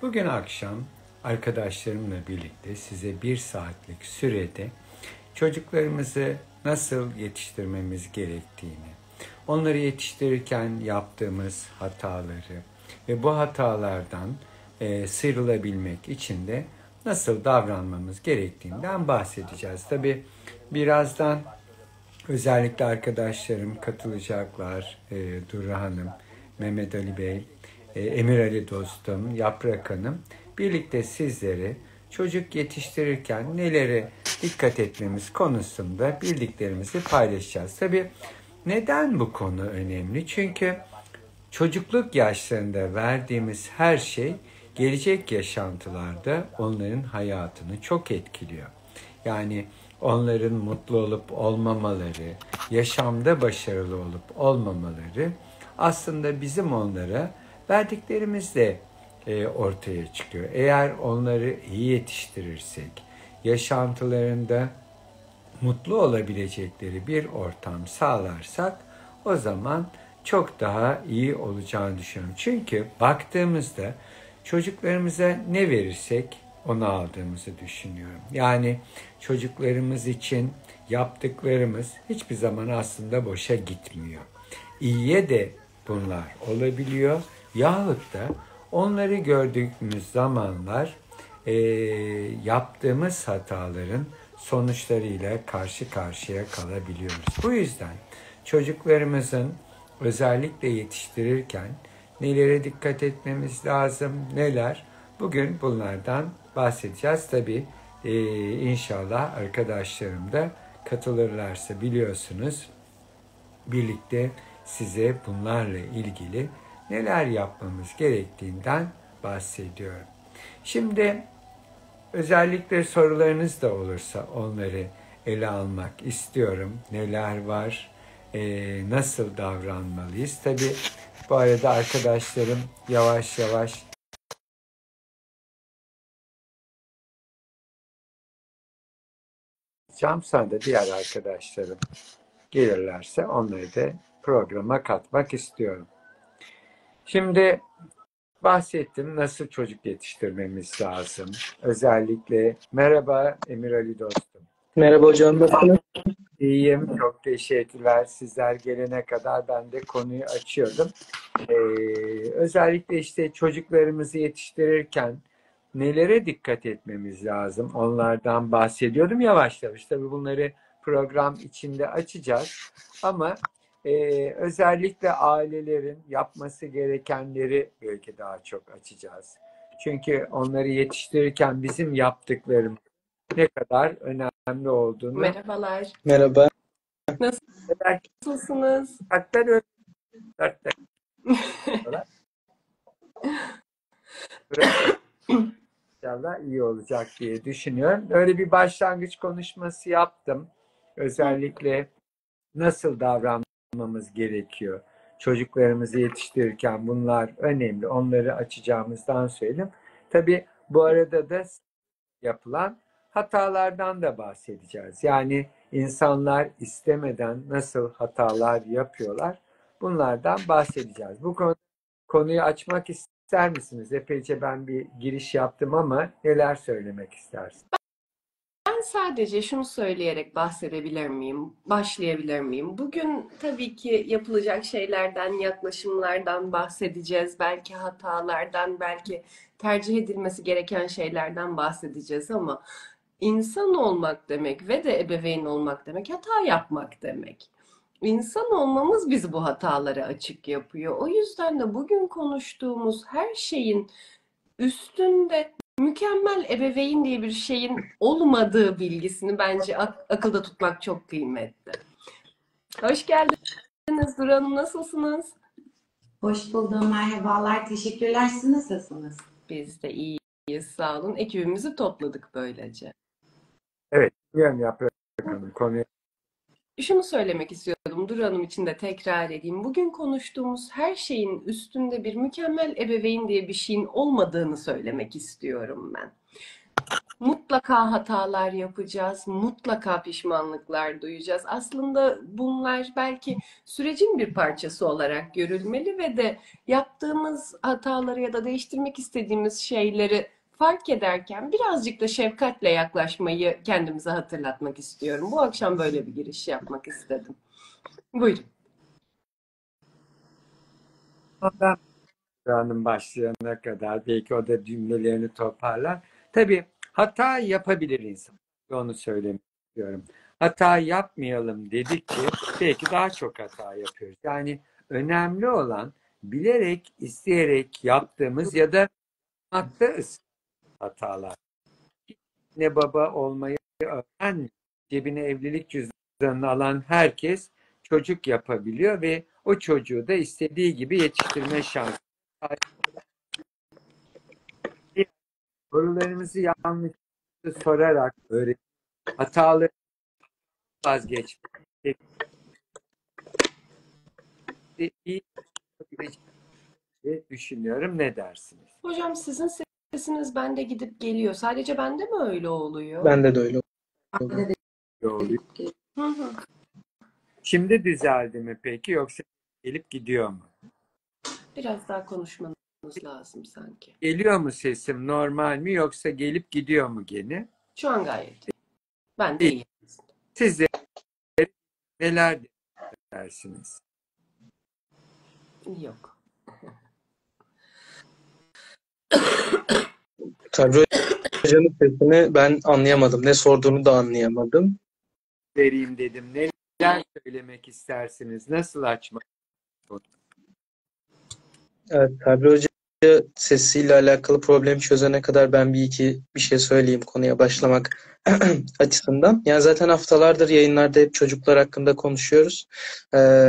Bugün akşam arkadaşlarımla birlikte size 1 saatlik sürede çocuklarımızı nasıl yetiştirmemiz gerektiğini, onları yetiştirirken yaptığımız hataları ve bu hatalardan sıyrılabilmek için de nasıl davranmamız gerektiğinden bahsedeceğiz. Tabii birazdan özellikle arkadaşlarım katılacaklar. Durra Hanım, Mehmet Ali Bey, Emir Ali dostum, Yaprak Hanım. Birlikte sizlere çocuk yetiştirirken nelere dikkat etmemiz konusunda bildiklerimizi paylaşacağız. Tabii neden bu konu önemli? Çünkü çocukluk yaşlarında verdiğimiz her şey gelecek yaşantılarda onların hayatını çok etkiliyor. Yani onların mutlu olup olmamaları, yaşamda başarılı olup olmamaları aslında bizim onlara verdiklerimizle ortaya çıkıyor. Eğer onları iyi yetiştirirsek, yaşantılarında mutlu olabilecekleri bir ortam sağlarsak o zaman çok daha iyi olacağını düşünüyorum. Çünkü baktığımızda çocuklarımıza ne verirsek onu aldığımızı düşünüyorum. Yani çocuklarımız için yaptıklarımız hiçbir zaman aslında boşa gitmiyor. İyiye de bunlar olabiliyor. Yahut da onları gördüğümüz zamanlar yaptığımız hataların sonuçlarıyla karşı karşıya kalabiliyoruz. Bu yüzden çocuklarımızın özellikle yetiştirirken nelere dikkat etmemiz lazım, neler? Bugün bunlardan bahsedeceğiz. Tabii inşallah arkadaşlarım da katılırlarsa biliyorsunuz birlikte size bunlarla ilgili neler yapmamız gerektiğinden bahsediyorum. Şimdi özellikle sorularınız da olursa onları ele almak istiyorum. Neler var, nasıl davranmalıyız? Tabii bu arada arkadaşlarım yavaş yavaş sonra da diğer arkadaşlarım gelirlerse onları da programa katmak istiyorum. Şimdi bahsettim nasıl çocuk yetiştirmemiz lazım. Özellikle merhaba Emir Ali dostum. Merhaba hocam, nasılsınız? İyiyim, çok teşekkürler. Sizler gelene kadar ben de konuyu açıyordum. Özellikle işte çocuklarımızı yetiştirirken nelere dikkat etmemiz lazım? Onlardan bahsediyordum yavaş yavaş. Tabii bunları program içinde açacağız. Ama özellikle ailelerin yapması gerekenleri belki daha çok açacağız. Çünkü onları yetiştirirken bizim yaptıklarımız ne kadar önemli olduğunu Merhabalar. Merhaba. Nasılsınız? hakikaten İnşallah iyi olacak diye düşünüyorum. Öyle bir başlangıç konuşması yaptım. Özellikle nasıl davranmamız gerekiyor. Çocuklarımızı yetiştirirken bunlar önemli. Onları açacağımızdan söyleyeyim. Tabii bu arada da yapılan hatalardan da bahsedeceğiz. Yani insanlar istemeden nasıl hatalar yapıyorlar? Bunlardan bahsedeceğiz. Bu konuyu açmak ister misiniz? Epeyce ben bir giriş yaptım ama neler söylemek istersin? Ben sadece şunu söyleyerek bahsedebilir miyim? Başlayabilir miyim? Bugün tabii ki yapılacak şeylerden, yaklaşımlardan bahsedeceğiz. Belki hatalardan, belki tercih edilmesi gereken şeylerden bahsedeceğiz ama insan olmak demek ve de ebeveyn olmak demek hata yapmak demek. İnsan olmamız bizi bu hatalara açık yapıyor. O yüzden de bugün konuştuğumuz her şeyin üstünde mükemmel ebeveyn diye bir şeyin olmadığı bilgisini bence akılda tutmak çok kıymetli. Hoş geldiniz Duru Hanım, nasılsınız? Hoş buldum, merhabalar, teşekkürler. Siz nasılsınız? Biz de iyiyiz, sağ olun. Ekibimizi topladık böylece. Evet, biliyorum Yaprak Hanım konuyu. Şunu söylemek istiyordum, Duru Hanım için de tekrar edeyim. Bugün konuştuğumuz her şeyin üstünde bir mükemmel ebeveyn diye bir şeyin olmadığını söylemek istiyorum ben. Mutlaka hatalar yapacağız, mutlaka pişmanlıklar duyacağız. Aslında bunlar belki sürecin bir parçası olarak görülmeli ve de yaptığımız hataları ya da değiştirmek istediğimiz şeyleri fark ederken birazcık da şefkatle yaklaşmayı kendimize hatırlatmak istiyorum. Bu akşam böyle bir giriş yapmak istedim. Buyurun. Ben Hanım başlayana kadar belki o da cümlelerini toparlar. Tabii hata yapabilir insan. Onu söylemek istiyorum. Hata yapmayalım dedikçe belki daha çok hata yapıyoruz. Yani önemli olan bilerek, isteyerek yaptığımız ya da yapmakta hatalar. Ne baba olmayı öğren, cebine evlilik cüzdanını alan herkes çocuk yapabiliyor ve o çocuğu da istediği gibi yetiştirme şansı. Sorularımızı yanlış sorarak öğret, hataları vazgeçmek iyi diye düşünüyorum. Ne dersiniz? Hocam sizin sesiniz bende gidip geliyor. Sadece bende mi öyle oluyor? Bende de öyle oluyor. Bende de Oluyor. Hı hı. Şimdi düzeldi mi peki yoksa gelip gidiyor mu? Biraz daha konuşmanız lazım sanki. Geliyor mu sesim normal mi yoksa gelip gidiyor mu gene? Şu an gayet iyi. Ben de iyiyim. Siz de neler dersiniz? Yok. Sabri Hoca'nın sesini ben anlayamadım. Ne sorduğunu da anlayamadım. Vereyim dedim. Neler söylemek istersiniz? Nasıl açmak? Evet, Sabri Hoca sesiyle alakalı problemi çözene kadar ben bir şey söyleyeyim konuya başlamak açısından. Yani zaten haftalardır yayınlarda hep çocuklar hakkında konuşuyoruz.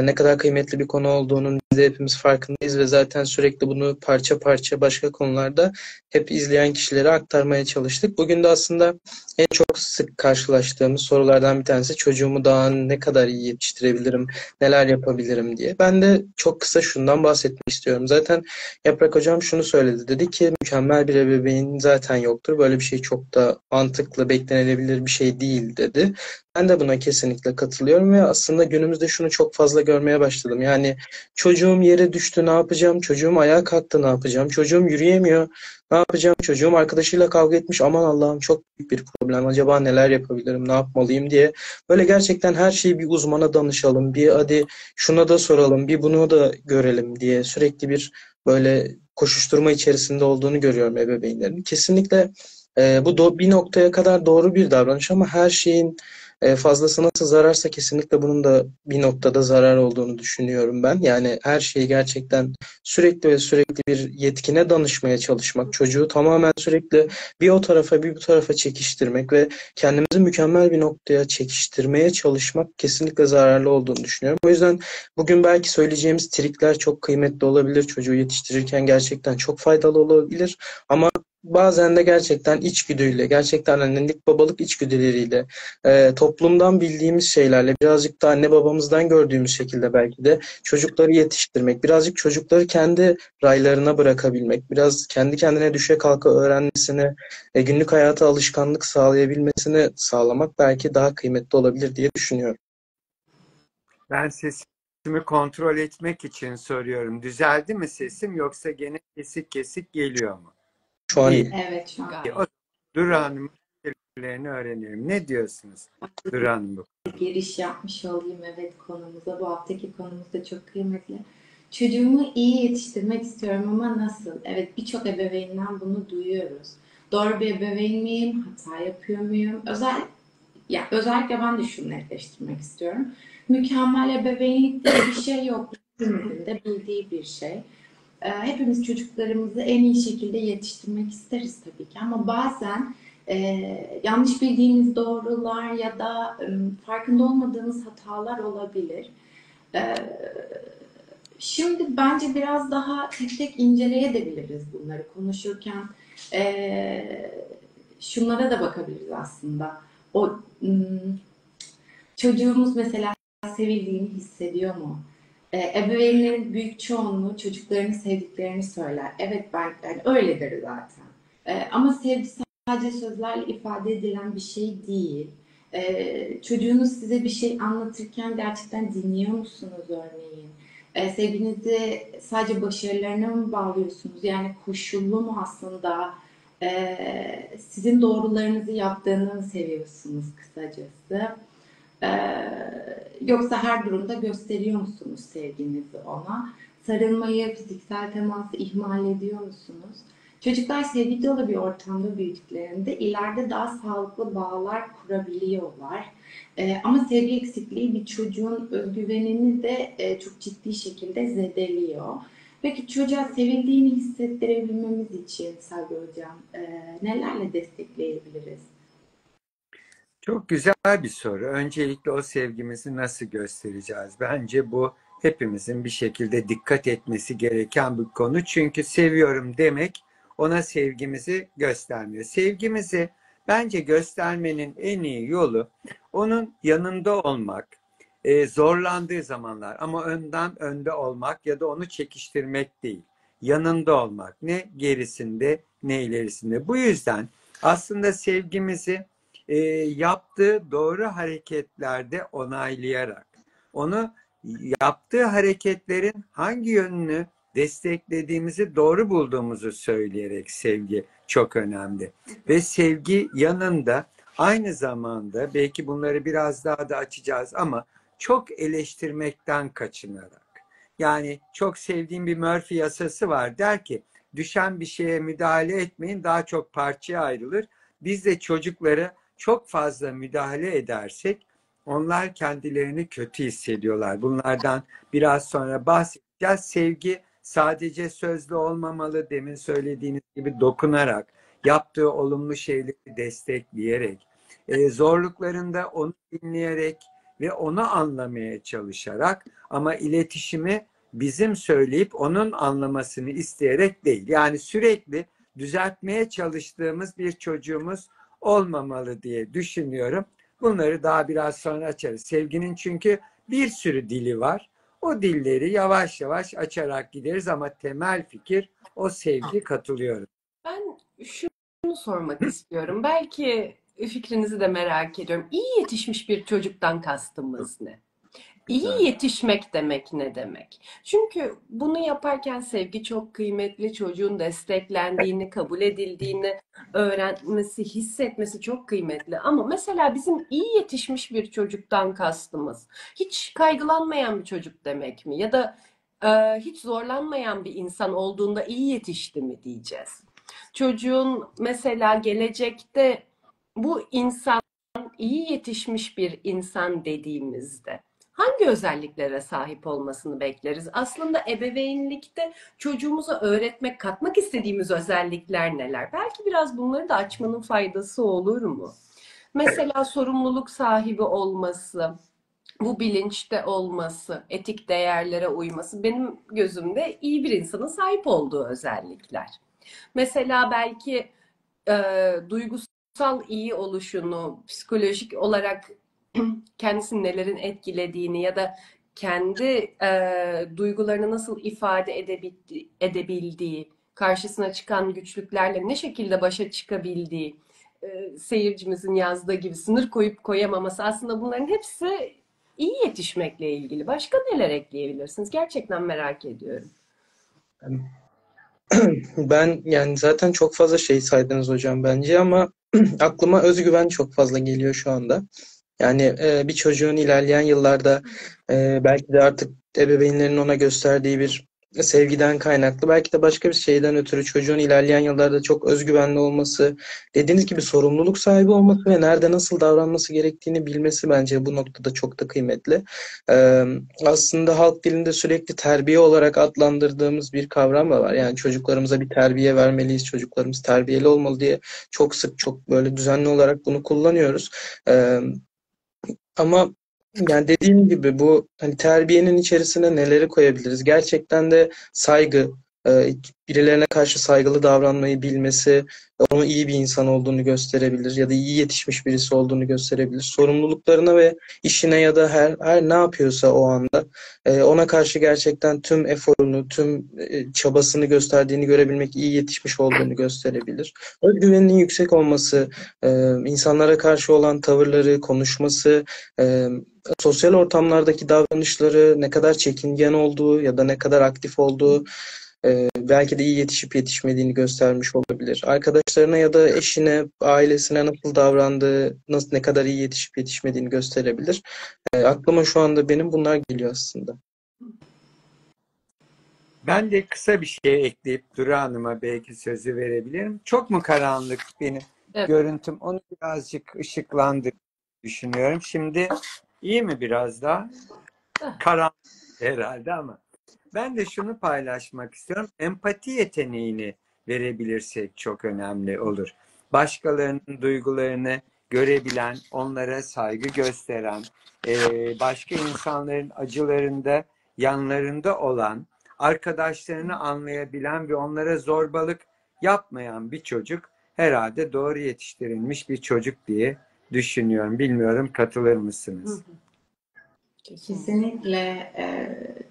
Ne kadar kıymetli bir konu olduğunun biz de hepimiz farkındayız ve zaten sürekli bunu parça parça başka konularda hep izleyen kişilere aktarmaya çalıştık. Bugün de aslında en çok sık karşılaştığımız sorulardan bir tanesi çocuğumu daha ne kadar iyi yetiştirebilirim, neler yapabilirim diye. Ben de çok kısa şundan bahsetmek istiyorum. Zaten Yaprak Hocam şunu söyledi. Dedi ki mükemmel bir ebeveyn zaten yoktur. Böyle bir şey çok da mantıklı, beklenilebilir bir şey değil dedi. Ben de buna kesinlikle katılıyorum ve aslında günümüzde şunu çok fazla görmeye başladım. Yani çocuğum yere düştü ne yapacağım? Çocuğum ayağa kalktı ne yapacağım? Çocuğum yürüyemiyor ne yapacağım? Çocuğum arkadaşıyla kavga etmiş aman Allah'ım çok büyük bir problem. Acaba neler yapabilirim? Ne yapmalıyım diye. Böyle gerçekten her şeyi bir uzmana danışalım. Bir hadi şuna da soralım. Bir bunu da görelim diye sürekli bir böyle koşuşturma içerisinde olduğunu görüyorum ebeveynlerin. Kesinlikle bir noktaya kadar doğru bir davranış ama her şeyin fazlası nasıl zararsa kesinlikle bunun da bir noktada zarar olduğunu düşünüyorum ben. Yani her şeyi gerçekten sürekli ve sürekli bir yetkine danışmaya çalışmak, çocuğu tamamen sürekli bir o tarafa bir bu tarafa çekiştirmek ve kendimizi mükemmel bir noktaya çekiştirmeye çalışmak kesinlikle zararlı olduğunu düşünüyorum. O yüzden bugün belki söyleyeceğimiz trikler çok kıymetli olabilir. Çocuğu yetiştirirken gerçekten çok faydalı olabilir. Ama bazen de gerçekten içgüdüyle, gerçekten annelik babalık içgüdüleriyle, toplumdan bildiğimiz şeylerle, birazcık da anne babamızdan gördüğümüz şekilde belki de çocukları yetiştirmek, birazcık çocukları kendi raylarına bırakabilmek, biraz kendi kendine düşe kalka öğrenmesini, günlük hayata alışkanlık sağlayabilmesini sağlamak belki daha kıymetli olabilir diye düşünüyorum. Ben sesimi kontrol etmek için soruyorum. Düzeldi mi sesim yoksa gene kesik kesik geliyor mu? Şu an İyi. iyi. evet şu an Gayet. Duru Hanım'ın fikirlerini öğrenelim. Ne diyorsunuz Duru Hanım bu? giriş yapmış olayım evet konumuza. Bu haftaki konumuz da çok kıymetli. Çocuğumu iyi yetiştirmek istiyorum ama nasıl? Evet birçok ebeveynden bunu duyuyoruz. Doğru bir ebeveyn miyim? Hata yapıyor muyum? Özellikle ben de şunu netleştirmek istiyorum. Mükemmel ebeveynlik diye bir şey yok. Hepimizin de bildiği bir şey. Hepimiz çocuklarımızı en iyi şekilde yetiştirmek isteriz tabii ki ama bazen yanlış bildiğimiz doğrular ya da farkında olmadığımız hatalar olabilir. E, Şimdi bence biraz daha tek tek inceleyebiliriz bunları konuşurken. Şunlara da bakabiliriz aslında. Çocuğumuz mesela sevildiğini hissediyor mu? Ebeveynlerin büyük çoğunluğu çocuklarını sevdiklerini söyler. Evet ben yani öyledir zaten. Ama sevgi sadece sözlerle ifade edilen bir şey değil. Çocuğunuz size bir şey anlatırken gerçekten dinliyor musunuz örneğin? Sevginizi sadece başarılarına mı bağlıyorsunuz? Yani koşullu mu aslında? Sizin doğrularınızı yaptığını mı seviyorsunuz kısacası? Yoksa her durumda gösteriyor musunuz sevginizi ona? Sarılmayı, fiziksel teması ihmal ediyor musunuz? Çocuklar sevgi dolu bir ortamda büyüdüklerinde ileride daha sağlıklı bağlar kurabiliyorlar. Ama sevgi eksikliği bir çocuğun özgüvenini de çok ciddi şekilde zedeliyor. Peki çocuğa sevildiğini hissettirebilmemiz için Sabri Hocam nelerle destekleyebiliriz? Çok güzel bir soru. Öncelikle o sevgimizi nasıl göstereceğiz? Bence bu hepimizin bir şekilde dikkat etmesi gereken bir konu. Çünkü seviyorum demek ona sevgimizi göstermiyor. Sevgimizi bence göstermenin en iyi yolu onun yanında olmak, zorlandığı zamanlar ama önden önde olmak ya da onu çekiştirmek değil. Yanında olmak. Ne gerisinde ne ilerisinde. Bu yüzden aslında sevgimizi yaptığı doğru hareketlerde onaylayarak, onu yaptığı hareketlerin hangi yönünü desteklediğimizi, doğru bulduğumuzu söyleyerek sevgi çok önemli. Ve sevgi yanında aynı zamanda belki bunları biraz daha da açacağız ama çok eleştirmekten kaçınarak. Yani çok sevdiğim bir Murphy yasası var. Der ki düşen bir şeye müdahale etmeyin, daha çok parçaya ayrılır. Biz de çocukları çok fazla müdahale edersek onlar kendilerini kötü hissediyorlar. Bunlardan biraz sonra bahsedeceğiz. Sevgi sadece sözlü olmamalı. Demin söylediğiniz gibi dokunarak, yaptığı olumlu şeyleri destekleyerek, zorluklarında onu dinleyerek ve onu anlamaya çalışarak ama iletişimi bizim söyleyip onun anlamasını isteyerek değil. Yani sürekli düzeltmeye çalıştığımız bir çocuğumuz olmamalı diye düşünüyorum. Bunları daha biraz sonra açarız. Sevginin çünkü bir sürü dili var. O dilleri yavaş yavaş açarak gideriz ama temel fikir o sevgi, katılıyorum. Ben şunu sormak istiyorum. Belki fikrinizi de merak ediyorum. İyi yetişmiş bir çocuktan kastımız ne? İyi yetişmek demek ne demek? Çünkü bunu yaparken sevgi çok kıymetli, çocuğun desteklendiğini, kabul edildiğini öğrenmesi, hissetmesi çok kıymetli. Ama mesela bizim iyi yetişmiş bir çocuktan kastımız, hiç kaygılanmayan bir çocuk demek mi? Ya da hiç zorlanmayan bir insan olduğunda iyi yetişti mi diyeceğiz? Çocuğun mesela gelecekte bu insan iyi yetişmiş bir insan dediğimizde hangi özelliklere sahip olmasını bekleriz? Aslında ebeveynlikte çocuğumuza öğretmek, katmak istediğimiz özellikler neler? Belki biraz bunları da açmanın faydası olur mu? Mesela sorumluluk sahibi olması, bu bilinçte olması, etik değerlere uyması benim gözümde iyi bir insanın sahip olduğu özellikler. Mesela belki duygusal iyi oluşunu, psikolojik olarak kendisini nelerin etkilediğini ya da kendi duygularını nasıl ifade edebildiği, karşısına çıkan güçlüklerle ne şekilde başa çıkabildiği, seyircimizin yazdığı gibi sınır koyup koyamaması, aslında bunların hepsi iyi yetişmekle ilgili. Başka neler ekleyebilirsiniz? Gerçekten merak ediyorum. Ben yani zaten çok fazla şey saydınız hocam bence ama aklıma özgüven çok fazla geliyor şu anda. Yani bir çocuğun ilerleyen yıllarda belki de artık ebeveynlerin ona gösterdiği bir sevgiden kaynaklı, belki de başka bir şeyden ötürü çocuğun ilerleyen yıllarda çok özgüvenli olması, dediğiniz gibi sorumluluk sahibi olması ve nerede nasıl davranması gerektiğini bilmesi bence bu noktada çok da kıymetli. Aslında halk dilinde sürekli terbiye olarak adlandırdığımız bir kavram da var. Yani çocuklarımıza bir terbiye vermeliyiz, çocuklarımız terbiyeli olmalı diye çok sık, çok böyle düzenli olarak bunu kullanıyoruz. Ama yani dediğim gibi bu hani terbiyenin içerisine neleri koyabiliriz? Gerçekten de saygı, birilerine karşı saygılı davranmayı bilmesi onun iyi bir insan olduğunu gösterebilir ya da iyi yetişmiş birisi olduğunu gösterebilir. Sorumluluklarına ve işine ya da her ne yapıyorsa o anda ona karşı gerçekten tüm eforunu, tüm çabasını gösterdiğini görebilmek iyi yetişmiş olduğunu gösterebilir. Özgüveninin yüksek olması, insanlara karşı olan tavırları, konuşması, sosyal ortamlardaki davranışları, ne kadar çekingen olduğu ya da ne kadar aktif olduğu, belki de iyi yetişip yetişmediğini göstermiş olabilir. Arkadaşlarına ya da eşine, ailesine nasıl davrandığı, ne kadar iyi yetişip yetişmediğini gösterebilir. Aklıma şu anda benim bunlar geliyor aslında. Ben de kısa bir şey ekleyip Duru Hanım'a belki sözü verebilirim. Çok mu karanlık benim Evet. görüntüm? Onu birazcık ışıklandır düşünüyorum. Şimdi iyi mi biraz daha? Karanlık herhalde ama. Ben de şunu paylaşmak istiyorum. Empati yeteneğini verebilirsek çok önemli olur. Başkalarının duygularını görebilen, onlara saygı gösteren, başka insanların acılarında yanlarında olan, arkadaşlarını anlayabilen ve onlara zorbalık yapmayan bir çocuk herhalde doğru yetiştirilmiş bir çocuk diye düşünüyorum. Bilmiyorum, katılır mısınız? Kesinlikle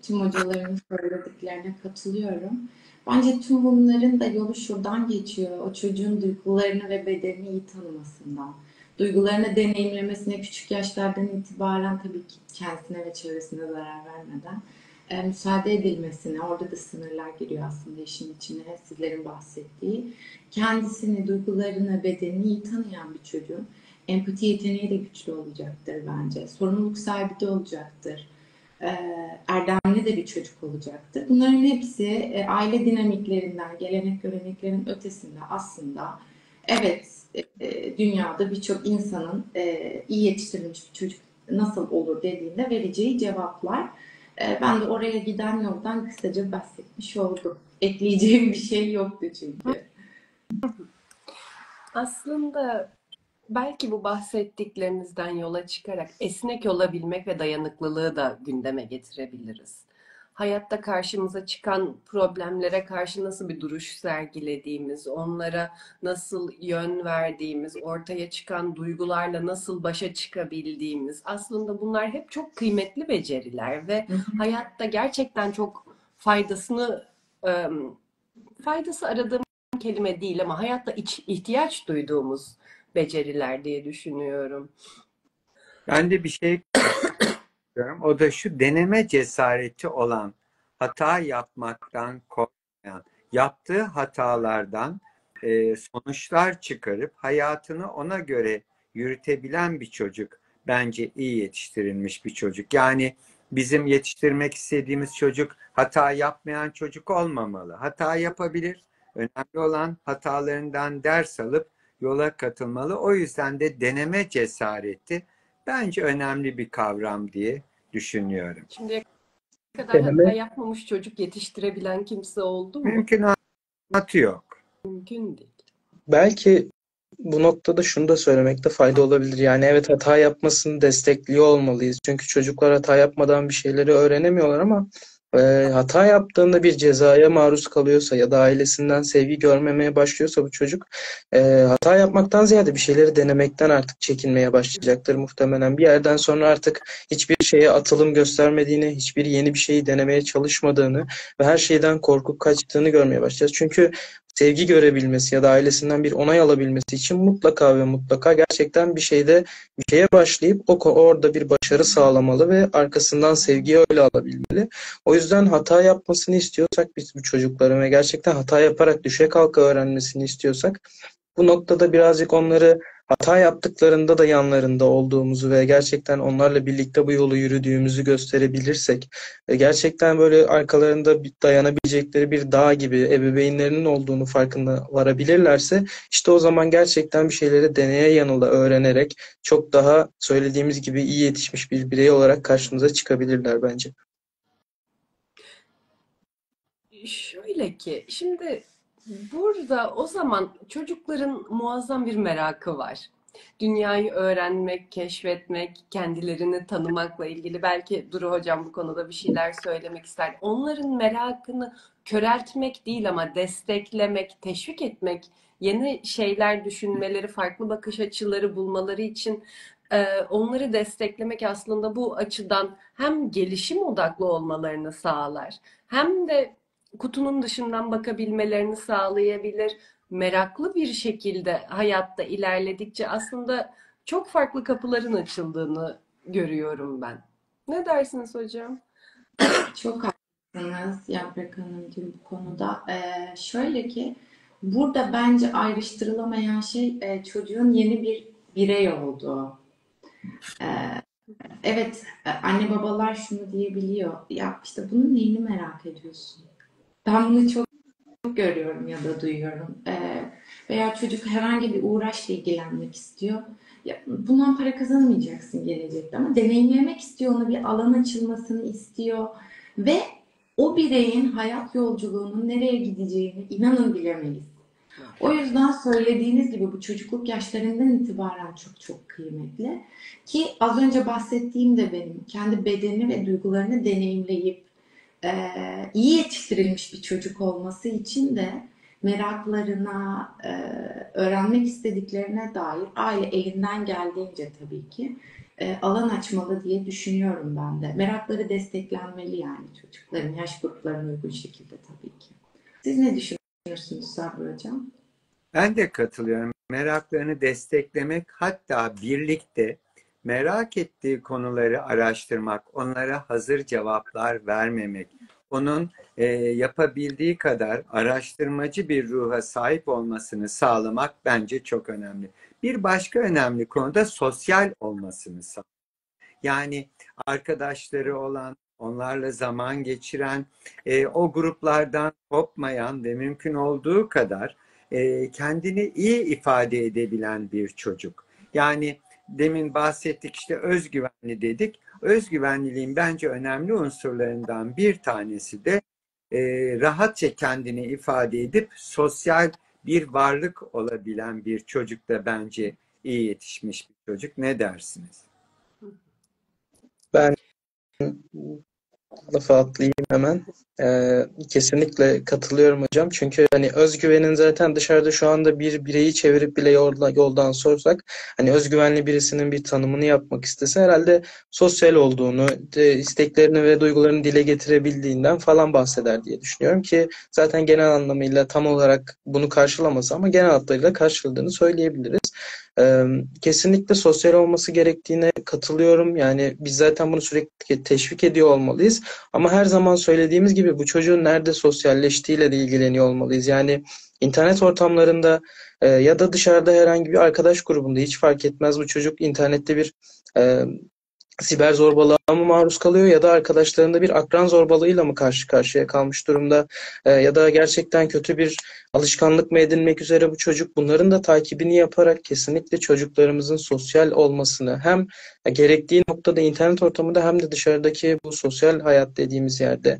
tüm hocalarımın söylediklerine katılıyorum. Bence tüm bunların da yolu şuradan geçiyor. O çocuğun duygularını ve bedenini iyi tanımasından. Duygularını deneyimlemesine küçük yaşlardan itibaren tabii ki kendisine ve çevresine zarar vermeden müsaade edilmesine, orada da sınırlar giriyor aslında işin içine, sizlerin bahsettiği. Kendisini, duygularını, bedenini iyi tanıyan bir çocuğun empati yeteneği de güçlü olacaktır bence. Sorumluluk sahibi de olacaktır. Erdemli de bir çocuk olacaktır. Bunların hepsi aile dinamiklerinden, gelenek göreneklerin ötesinde aslında evet dünyada birçok insanın iyi yetiştirilmiş bir çocuk nasıl olur dediğinde vereceği cevaplar. Ben de oraya giden yoldan kısaca bahsetmiş oldum. Ekleyeceğim bir şey yoktu çünkü. Aslında belki bu bahsettiklerinizden yola çıkarak esnek olabilmek ve dayanıklılığı da gündeme getirebiliriz. Hayatta karşımıza çıkan problemlere karşı nasıl bir duruş sergilediğimiz, onlara nasıl yön verdiğimiz, ortaya çıkan duygularla nasıl başa çıkabildiğimiz, aslında bunlar hep çok kıymetli beceriler ve hayatta gerçekten çok faydası aradığım kelime değil ama hayatta ihtiyaç duyduğumuz beceriler diye düşünüyorum. Ben de bir şey diyorum. O da şu: deneme cesareti olan, hata yapmaktan korkmayan, yaptığı hatalardan sonuçlar çıkarıp hayatını ona göre yürütebilen bir çocuk bence iyi yetiştirilmiş bir çocuk. Yani bizim yetiştirmek istediğimiz çocuk hata yapmayan çocuk olmamalı. Hata yapabilir. Önemli olan hatalarından ders alıp yola katılmalı. O yüzden de deneme cesareti bence önemli bir kavram diye düşünüyorum. Şimdiye kadar hata Deneme, yapmamış çocuk yetiştirebilen kimse oldu mu? Mümkünatı yok. Mümkün değil. belki bu noktada şunu da söylemekte fayda olabilir. Yani evet, hata yapmasını destekliyor olmalıyız. Çünkü çocuklar hata yapmadan bir şeyleri öğrenemiyorlar ama hata yaptığında bir cezaya maruz kalıyorsa ya da ailesinden sevgi görmemeye başlıyorsa bu çocuk hata yapmaktan ziyade bir şeyleri denemekten artık çekinmeye başlayacaktır muhtemelen. Bir yerden sonra artık hiçbir şeye atılım göstermediğini, hiçbir yeni bir şeyi denemeye çalışmadığını ve her şeyden korkup kaçtığını görmeye başlayacağız. Çünkü sevgi görebilmesi ya da ailesinden bir onay alabilmesi için mutlaka ve mutlaka gerçekten bir şeye başlayıp orada bir başarı sağlamalı ve arkasından sevgiyi öyle alabilmeli. O yüzden hata yapmasını istiyorsak biz bu çocukların ve gerçekten hata yaparak düşe kalka öğrenmesini istiyorsak bu noktada birazcık onları hata yaptıklarında da yanlarında olduğumuzu ve gerçekten onlarla birlikte bu yolu yürüdüğümüzü gösterebilirsek, gerçekten böyle arkalarında dayanabilecekleri bir dağ gibi ebeveynlerinin olduğunu farkına varabilirlerse, işte o zaman gerçekten bir şeyleri deneye yanıla öğrenerek çok daha söylediğimiz gibi iyi yetişmiş bir birey olarak karşımıza çıkabilirler bence. Şöyle ki, şimdi burada o zaman çocukların muazzam bir merakı var. Dünyayı öğrenmek, keşfetmek, kendilerini tanımakla ilgili belki Duru Hocam bu konuda bir şeyler söylemek ister. Onların merakını köreltmek değil ama desteklemek, teşvik etmek, yeni şeyler düşünmeleri, farklı bakış açıları bulmaları için onları desteklemek aslında bu açıdan hem gelişim odaklı olmalarını sağlar, hem de kutunun dışından bakabilmelerini sağlayabilir. Meraklı bir şekilde hayatta ilerledikçe aslında çok farklı kapıların açıldığını görüyorum ben. Ne dersiniz hocam? Çok haklısınız Yaprak Hanımcığım bu konuda. Şöyle ki burada bence ayrıştırılamayan şey çocuğun yeni bir birey olduğu. Ee, evet, anne babalar şunu diyebiliyor. Ya işte bunun neyini merak ediyorsun? Ben bunu çok görüyorum ya da duyuyorum. Veya çocuk herhangi bir uğraşla ilgilenmek istiyor. Ya, bundan para kazanamayacaksın gelecekte ama deneyimlemek istiyor, ona bir alan açılmasını istiyor ve o bireyin hayat yolculuğunun nereye gideceğini inanın bilemeyiz. O yüzden söylediğiniz gibi bu çocukluk yaşlarından itibaren çok çok kıymetli. Ki az önce bahsettiğim de benim kendi bedeni ve duygularını deneyimleyip iyi yetiştirilmiş bir çocuk olması için de meraklarına, öğrenmek istediklerine dair aile elinden geldiğince tabii ki alan açmalı diye düşünüyorum ben de. Merakları desteklenmeli yani çocukların yaş gruplarına uygun şekilde tabii ki. Siz ne düşünüyorsunuz Sabri Hocam? Ben de katılıyorum. Meraklarını desteklemek, hatta birlikte merak ettiği konuları araştırmak, onlara hazır cevaplar vermemek, onun yapabildiği kadar araştırmacı bir ruha sahip olmasını sağlamak bence çok önemli. Bir başka önemli konu da sosyal olmasını sağlamak. Yani arkadaşları olan, onlarla zaman geçiren, o gruplardan kopmayan ve mümkün olduğu kadar kendini iyi ifade edebilen bir çocuk. Yani demin bahsettik, işte özgüvenli dedik. Özgüvenliliğin bence önemli unsurlarından bir tanesi de rahatça kendini ifade edip sosyal bir varlık olabilen bir çocuk da bence iyi yetişmiş bir çocuk. Ne dersiniz? Ben lafa atlayayım hemen. Kesinlikle katılıyorum hocam. Çünkü hani özgüvenin zaten dışarıda şu anda bir bireyi çevirip bile yoldan sorsak, hani özgüvenli birisinin bir tanımını yapmak istese herhalde sosyal olduğunu, isteklerini ve duygularını dile getirebildiğinden falan bahseder diye düşünüyorum ki zaten genel anlamıyla tam olarak bunu karşılamasa ama genel hatlarıyla karşıladığını söyleyebiliriz. Kesinlikle sosyal olması gerektiğine katılıyorum. Yani biz zaten bunu sürekli teşvik ediyor olmalıyız. Ama her zaman söylediğimiz gibi bu çocuğun nerede sosyalleştiğiyle de ilgileniyor olmalıyız. Yani internet ortamlarında ya da dışarıda herhangi bir arkadaş grubunda hiç fark etmez, bu çocuk internette bir e, siber zorbalığa mı maruz kalıyor ya da arkadaşlarında bir akran zorbalığıyla mı karşı karşıya kalmış durumda, ya da gerçekten kötü bir alışkanlık mı edinmek üzere bu çocuk, bunların da takibini yaparak kesinlikle çocuklarımızın sosyal olmasını hem gerektiği noktada internet ortamında hem de dışarıdaki bu sosyal hayat dediğimiz yerde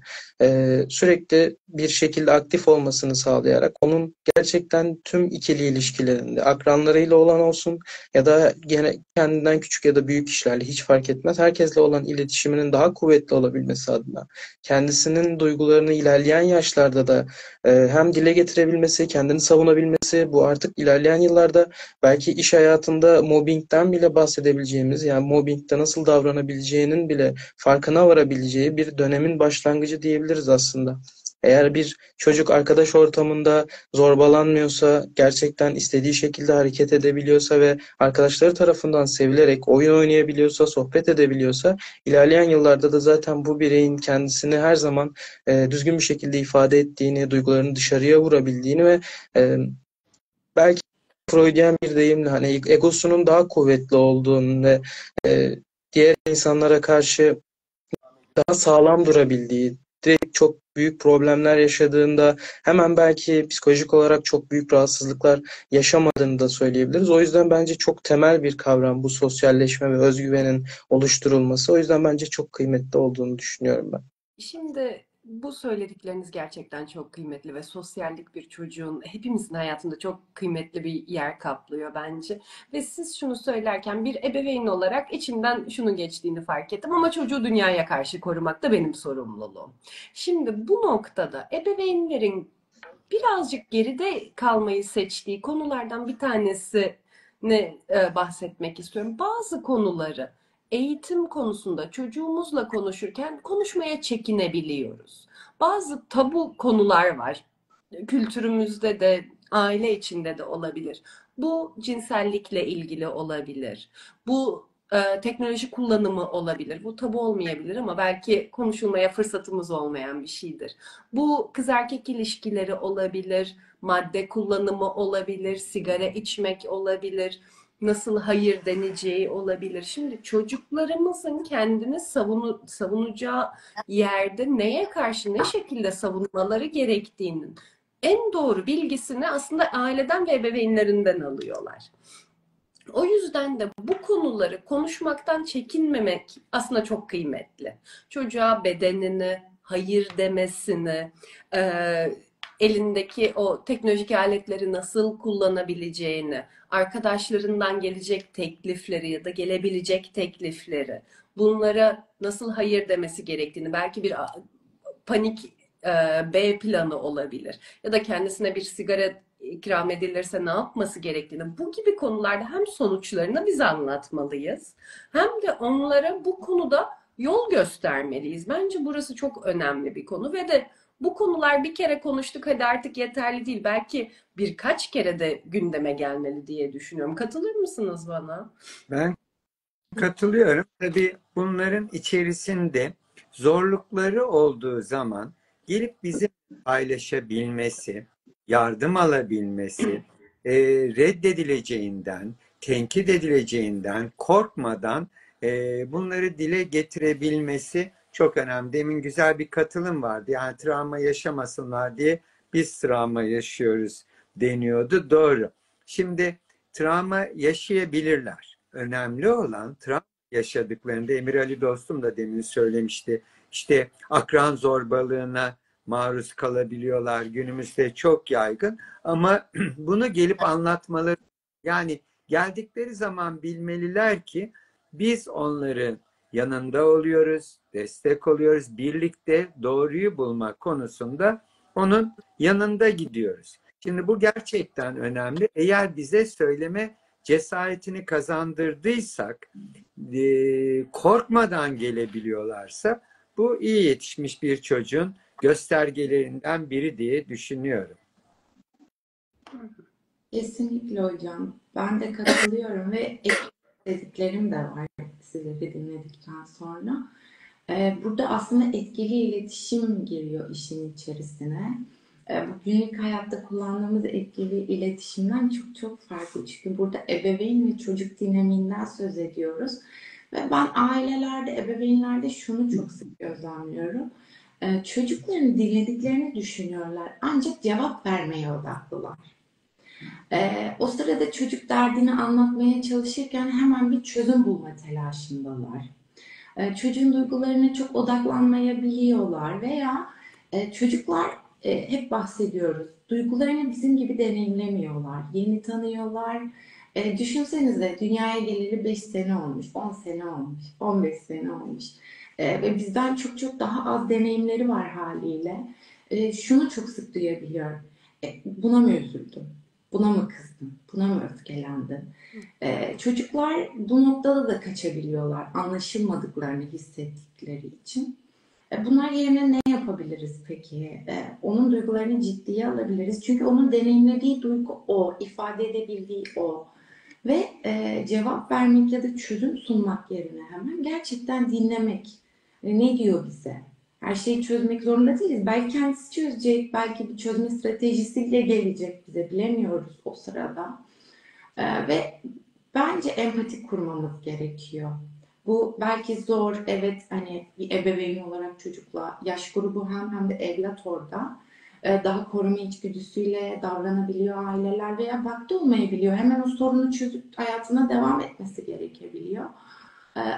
sürekli bir şekilde aktif olmasını sağlayarak onun gerçekten tüm ikili ilişkilerinde akranlarıyla olan olsun ya da gene kendinden küçük ya da büyük kişilerle hiç fark etmez, herkesle olan iletişiminin daha kuvvetli olabilmesi adına kendisinin duygularını ilerleyen yaşlarda da hem dile getirebilmesi, kendini savunabilmesi, bu artık ilerleyen yıllarda belki iş hayatında mobbingden bile bahsedebileceğimiz, yani mobbingde nasıl davranabileceğinin bile farkına varabileceği bir dönemin başlangıcı diyebiliriz aslında. Eğer bir çocuk arkadaş ortamında zorbalanmıyorsa, gerçekten istediği şekilde hareket edebiliyorsa ve arkadaşları tarafından sevilerek oyun oynayabiliyorsa, sohbet edebiliyorsa, ilerleyen yıllarda da zaten bu bireyin kendisini her zaman düzgün bir şekilde ifade ettiğini, duygularını dışarıya vurabildiğini ve belki Freudian bir deyimle hani egosunun daha kuvvetli olduğunu ve diğer insanlara karşı daha sağlam durabildiği, direkt çok büyük problemler yaşadığında hemen belki psikolojik olarak çok büyük rahatsızlıklar yaşamadığını da söyleyebiliriz. O yüzden bence çok temel bir kavram bu sosyalleşme ve özgüvenin oluşturulması. O yüzden bence çok kıymetli olduğunu düşünüyorum ben. Şimdi Bu söyledikleriniz gerçekten çok kıymetli ve sosyallik bir çocuğun hepimizin hayatında çok kıymetli bir yer kaplıyor bence. Ve siz şunu söylerken bir ebeveyn olarak içimden şunun geçtiğini fark ettim ama çocuğu dünyaya karşı korumak da benim sorumluluğum. Şimdi bu noktada ebeveynlerin birazcık geride kalmayı seçtiği konulardan bir tanesini bahsetmek istiyorum. Bazı konuları eğitim konusunda çocuğumuzla konuşurken konuşmaya çekinebiliyoruz. Bazı tabu konular var. Kültürümüzde de, aile içinde de olabilir. Bu cinsellikle ilgili olabilir. Bu teknoloji kullanımı olabilir. Bu tabu olmayabilir ama belki konuşulmaya fırsatımız olmayan bir şeydir. Bu kız erkek ilişkileri olabilir, madde kullanımı olabilir, sigara içmek olabilir, nasıl hayır deneceği olabilir. Şimdi çocuklarımızın kendini savunacağı yerde neye karşı ne şekilde savunmaları gerektiğinin en doğru bilgisini aslında aileden ve ebeveynlerinden alıyorlar. O yüzden de bu konuları konuşmaktan çekinmemek aslında çok kıymetli. Çocuğa bedenini, hayır demesini, elindeki o teknolojik aletleri nasıl kullanabileceğini, arkadaşlarından gelecek teklifleri ya da gelebilecek teklifleri, bunlara nasıl hayır demesi gerektiğini, belki bir panik B planı olabilir. Ya da kendisine bir sigara ikram edilirse ne yapması gerektiğini, bu gibi konularda hem sonuçlarını biz anlatmalıyız hem de onlara bu konuda yol göstermeliyiz. Bence burası çok önemli bir konu ve de bu konular bir kere konuştuk hadi artık yeterli değil. Belki birkaç kere de gündeme gelmeli diye düşünüyorum. Katılır mısınız bana? Ben katılıyorum. Tabii bunların içerisinde zorlukları olduğu zaman gelip bizi paylaşabilmesi, yardım alabilmesi, reddedileceğinden, tenkit edileceğinden korkmadan bunları dile getirebilmesi çok önemli. Demin güzel bir katılım vardı. Yani travma yaşamasınlar diye biz travma yaşıyoruz deniyordu. Doğru. Şimdi travma yaşayabilirler. Önemli olan travma yaşadıklarında Emir Ali dostum da demin söylemişti. İşte akran zorbalığına maruz kalabiliyorlar. Günümüzde çok yaygın ama bunu gelip anlatmaları, yani geldikleri zaman bilmeliler ki biz onların yanında oluyoruz, destek oluyoruz. Birlikte doğruyu bulmak konusunda onun yanında gidiyoruz. Şimdi bu gerçekten önemli. Eğer bize söyleme cesaretini kazandırdıysak, korkmadan gelebiliyorlarsa bu iyi yetişmiş bir çocuğun göstergelerinden biri diye düşünüyorum. Kesinlikle hocam. Ben de katılıyorum ve dediklerim de var sizleri dinledikten sonra. Burada aslında etkili iletişim giriyor işin içerisine. Bu günlük hayatta kullandığımız etkili iletişimden çok çok farklı. Çünkü burada ebeveyn ve çocuk dinamiğinden söz ediyoruz. Ve ben ailelerde, ebeveynlerde şunu çok sık gözlemliyorum. Çocukların dinlediklerini düşünüyorlar. Ancak cevap vermeye odaklılar. O sırada çocuk derdini anlatmaya çalışırken hemen bir çözüm bulma telaşındalar. Çocuğun duygularına çok odaklanmayabiliyorlar veya çocuklar hep bahsediyoruz. Duygularını bizim gibi deneyimlemiyorlar. Yeni tanıyorlar. Düşünsenize dünyaya geleli 5 sene olmuş, 10 sene olmuş, 15 sene olmuş. Ve bizden çok çok daha az deneyimleri var haliyle. Şunu çok sık duyabiliyorum. Buna mı üzüldüm? Buna mı kızdın? Buna mı öfkelendin? Çocuklar bu noktada da kaçabiliyorlar anlaşılmadıklarını hissettikleri için. Bunlar yerine ne yapabiliriz peki? Onun duygularını ciddiye alabiliriz. Çünkü onun deneyimlediği duygu o, ifade edebildiği o. Ve cevap vermek ya da çözüm sunmak yerine hemen gerçekten dinlemek. Ne diyor bize? Her şeyi çözmek zorunda değiliz. Belki kendisi çözecek, belki bir çözme stratejisiyle gelecek bize. Bilemiyoruz o sırada. Ve bence empati kurmamız gerekiyor. Bu belki zor, evet, hani bir ebeveyn olarak çocukla yaş grubu hem de evlat orada daha koruma içgüdüsüyle davranabiliyor aileler veya vakti olmayabiliyor. Hemen o sorunu çözüp hayatına devam etmesi gerekebiliyor.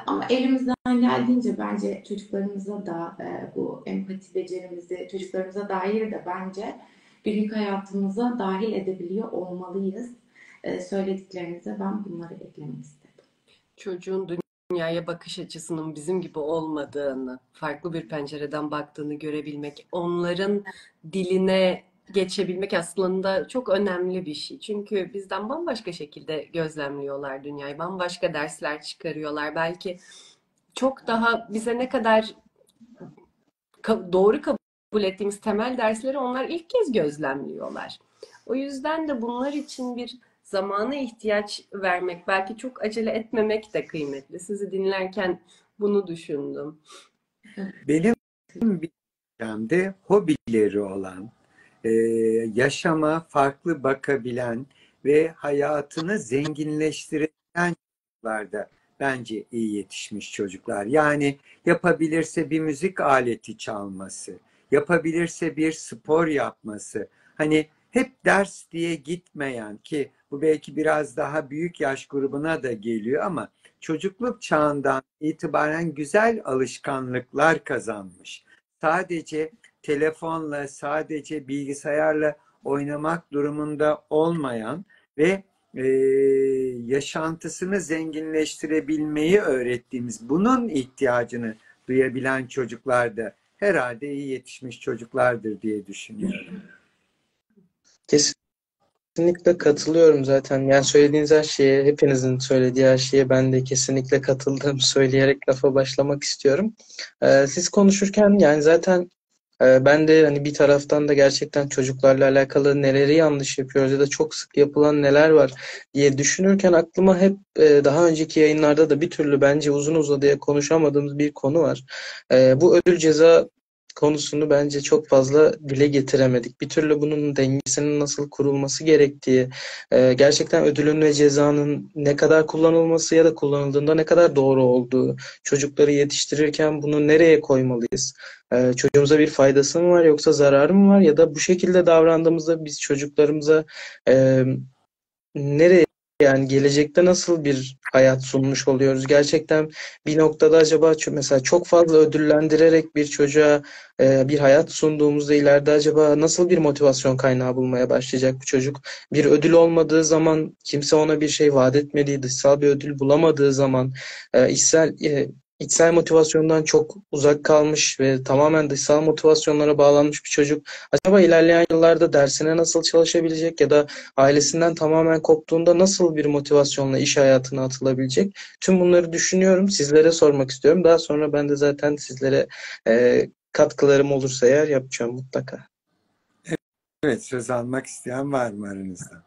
Ama elimizden geldiğince bence çocuklarımıza da bu empati becerimizi çocuklarımıza dair de bence günlük hayatımıza dahil edebiliyor olmalıyız. Söylediklerinize ben bunları eklemek istedim. Çocuğun dünyaya bakış açısının bizim gibi olmadığını, farklı bir pencereden baktığını görebilmek, onların diline geçebilmek aslında çok önemli bir şey. Çünkü bizden bambaşka şekilde gözlemliyorlar dünyayı, bambaşka dersler çıkarıyorlar. Belki çok daha bize ne kadar doğru kabul ettiğimiz temel dersleri onlar ilk kez gözlemliyorlar. O yüzden de bunlar için bir zamana ihtiyaç vermek, belki çok acele etmemek de kıymetli. Sizi dinlerken bunu düşündüm. Benim bir ülkemde hobileri olan, yaşama farklı bakabilen ve hayatını zenginleştirebilen çocuklar da bence iyi yetişmiş çocuklar. Yani yapabilirse bir müzik aleti çalması, yapabilirse bir spor yapması. Hani hep ders diye gitmeyen, ki bu belki biraz daha büyük yaş grubuna da geliyor ama çocukluk çağından itibaren güzel alışkanlıklar kazanmış. Sadece telefonla, sadece bilgisayarla oynamak durumunda olmayan ve yaşantısını zenginleştirebilmeyi öğrettiğimiz, bunun ihtiyacını duyabilen çocuklar da herhalde iyi yetişmiş çocuklardır diye düşünüyorum. Kesinlikle katılıyorum zaten. Yani söylediğiniz her şeye, hepinizin söylediği her şeye ben de kesinlikle katıldığımı söyleyerek lafa başlamak istiyorum. Siz konuşurken yani zaten ben de hani bir taraftan da gerçekten çocuklarla alakalı neleri yanlış yapıyoruz ya da çok sık yapılan neler var diye düşünürken aklıma hep daha önceki yayınlarda da bir türlü bence uzun uzadıya konuşamadığımız bir konu var. Bu ödül ceza konusunu bence çok fazla dile getiremedik. Bir türlü bunun dengesinin nasıl kurulması gerektiği, gerçekten ödülün ve cezanın ne kadar kullanılması ya da kullanıldığında ne kadar doğru olduğu, çocukları yetiştirirken bunu nereye koymalıyız? Çocuğumuza bir faydası mı var yoksa zararı mı var ya da bu şekilde davrandığımızda biz çocuklarımıza e, nereye yani gelecekte nasıl bir hayat sunmuş oluyoruz? Gerçekten bir noktada acaba mesela çok fazla ödüllendirerek bir çocuğa bir hayat sunduğumuzda ileride acaba nasıl bir motivasyon kaynağı bulmaya başlayacak bu çocuk? Bir ödül olmadığı zaman, kimse ona bir şey vaat etmediği, dışsal bir ödül bulamadığı zaman içsel motivasyondan çok uzak kalmış ve tamamen dışsal motivasyonlara bağlanmış bir çocuk acaba ilerleyen yıllarda dersine nasıl çalışabilecek ya da ailesinden tamamen koptuğunda nasıl bir motivasyonla iş hayatına atılabilecek? Tüm bunları düşünüyorum. Sizlere sormak istiyorum. Daha sonra ben de zaten sizlere katkılarım olursa eğer yapacağım mutlaka. Evet, söz almak isteyen var mı aranızda?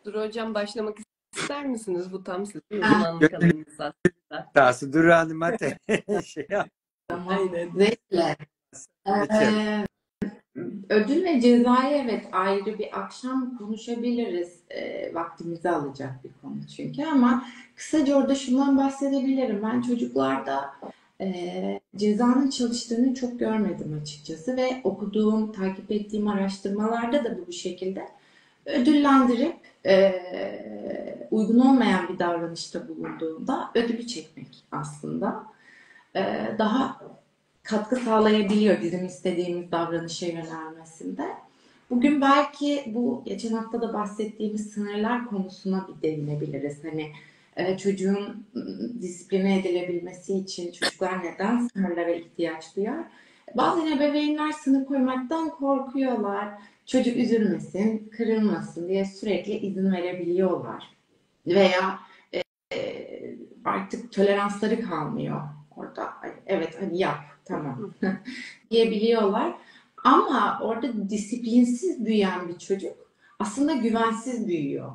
Dur hocam, başlamak ister misiniz? Bu tam sizin uzmanlık alanınız aslında. Dahası Duru Hanım'a şey yap. Aynen. Zevkle. Geçelim. Ödül ve cezayı evet ayrı bir akşam konuşabiliriz. Vaktimizi alacak bir konu çünkü ama kısaca orada şundan bahsedebilirim. Ben çocuklarda cezanın çalıştığını çok görmedim açıkçası ve okuduğum, takip ettiğim araştırmalarda da bu şekilde ödüllendirip uygun olmayan bir davranışta bulunduğunda ödülü çekmek aslında daha katkı sağlayabiliyor bizim istediğimiz davranışa yönelmesinde. Bugün belki bu geçen hafta da bahsettiğimiz sınırlar konusuna bir değinebiliriz. Hani çocuğun disipline edilebilmesi için çocuklar neden sınırlara ihtiyaç duyar? Bazen ebeveynler sınır koymaktan korkuyorlar. Çocuk üzülmesin, kırılmasın diye sürekli izin verebiliyorlar. Veya artık toleransları kalmıyor orada. Evet hadi yap tamam diyebiliyorlar. Ama orada disiplinsiz büyüyen bir çocuk aslında güvensiz büyüyor.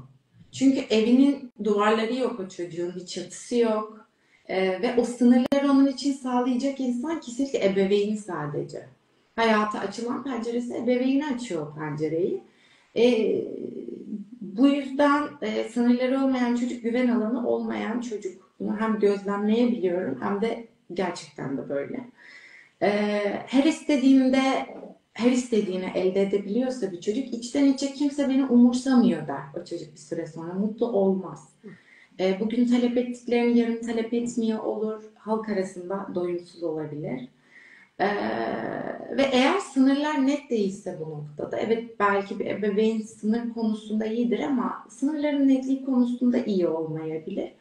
Çünkü evinin duvarları yok o çocuğun, bir çatısı yok. Ve o sınırları onun için sağlayacak insan kesinlikle ebeveyni sadece. Hayata açılan penceresi ebeveyni açıyor o pencereyi. Bu yüzden sınırları olmayan çocuk güven alanı olmayan çocuk. Bunu hem gözlemleyebiliyorum hem de gerçekten de böyle. Her istediğimde her istediğini elde edebiliyorsa bir çocuk, içten içe kimse beni umursamıyor der o çocuk bir süre sonra. Mutlu olmaz. Bugün talep ettiklerini yarın talep etmiyor olur. Halk arasında doyumsuz olabilir. Ee, Ve eğer sınırlar net değilse bu noktada, evet belki bir ebeveyn sınır konusunda iyidir ama sınırların netliği konusunda iyi olmayabilir.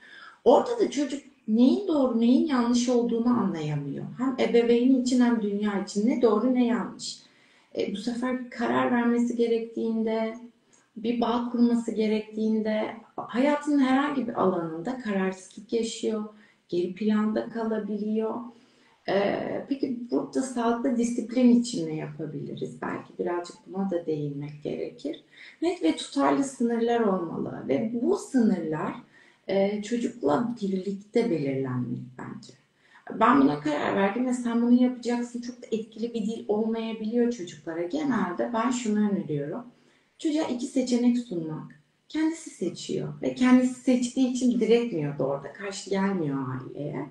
Orada da çocuk neyin doğru neyin yanlış olduğunu anlayamıyor. Hem ebeveyni için hem dünya için ne doğru ne yanlış. Bu sefer karar vermesi gerektiğinde, bir bağ kurması gerektiğinde hayatının herhangi bir alanında kararsızlık yaşıyor, geri planda kalabiliyor. Peki burada sağlıklı disiplin için ne yapabiliriz? Belki birazcık buna da değinmek gerekir. Net ve tutarlı sınırlar olmalı ve bu sınırlar çocukla birlikte belirlenmeli bence. Ben buna karar verdim ve sen bunu yapacaksın. Çok da etkili bir dil olmayabiliyor çocuklara. Genelde ben şunu öneriyorum. Çocuğa iki seçenek sunmak. Kendisi seçiyor ve kendisi seçtiği için diretmiyor da orada. Karşı gelmiyor aileye.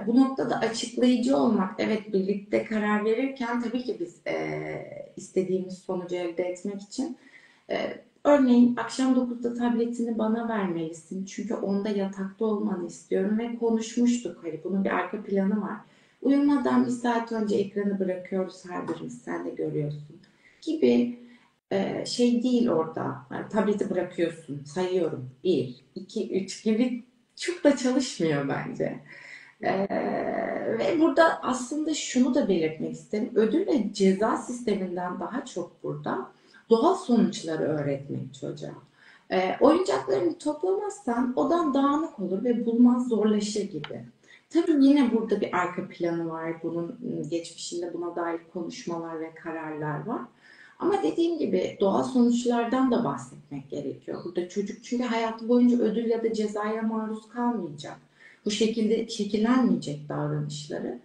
Bu noktada açıklayıcı olmak, evet birlikte karar verirken tabii ki biz istediğimiz sonucu elde etmek için örneğin akşam 9'da tabletini bana vermelisin çünkü onda yatakta olmanı istiyorum ve konuşmuştuk, hani bunun bir arka planı var. Uyumadan bir saat önce ekranı bırakıyoruz her birimiz, sen de görüyorsun gibi şey değil orada. Yani tableti bırakıyorsun, sayıyorum. Bir, iki, üç gibi çok da çalışmıyor bence. Ve burada aslında şunu da belirtmek isterim. Ödül ve ceza sisteminden daha çok burada doğal sonuçları öğretmek çocuğa. Oyuncaklarını toplamazsan odan dağınık olur ve bulman zorlaşır gibi. Tabii yine burada bir arka planı var. Bunun geçmişinde buna dair konuşmalar ve kararlar var. Ama dediğim gibi doğal sonuçlardan da bahsetmek gerekiyor. Burada çocuk çünkü hayatı boyunca ödül ya da cezaya maruz kalmayacak. Bu şekilde şekillenmeyecek davranışları.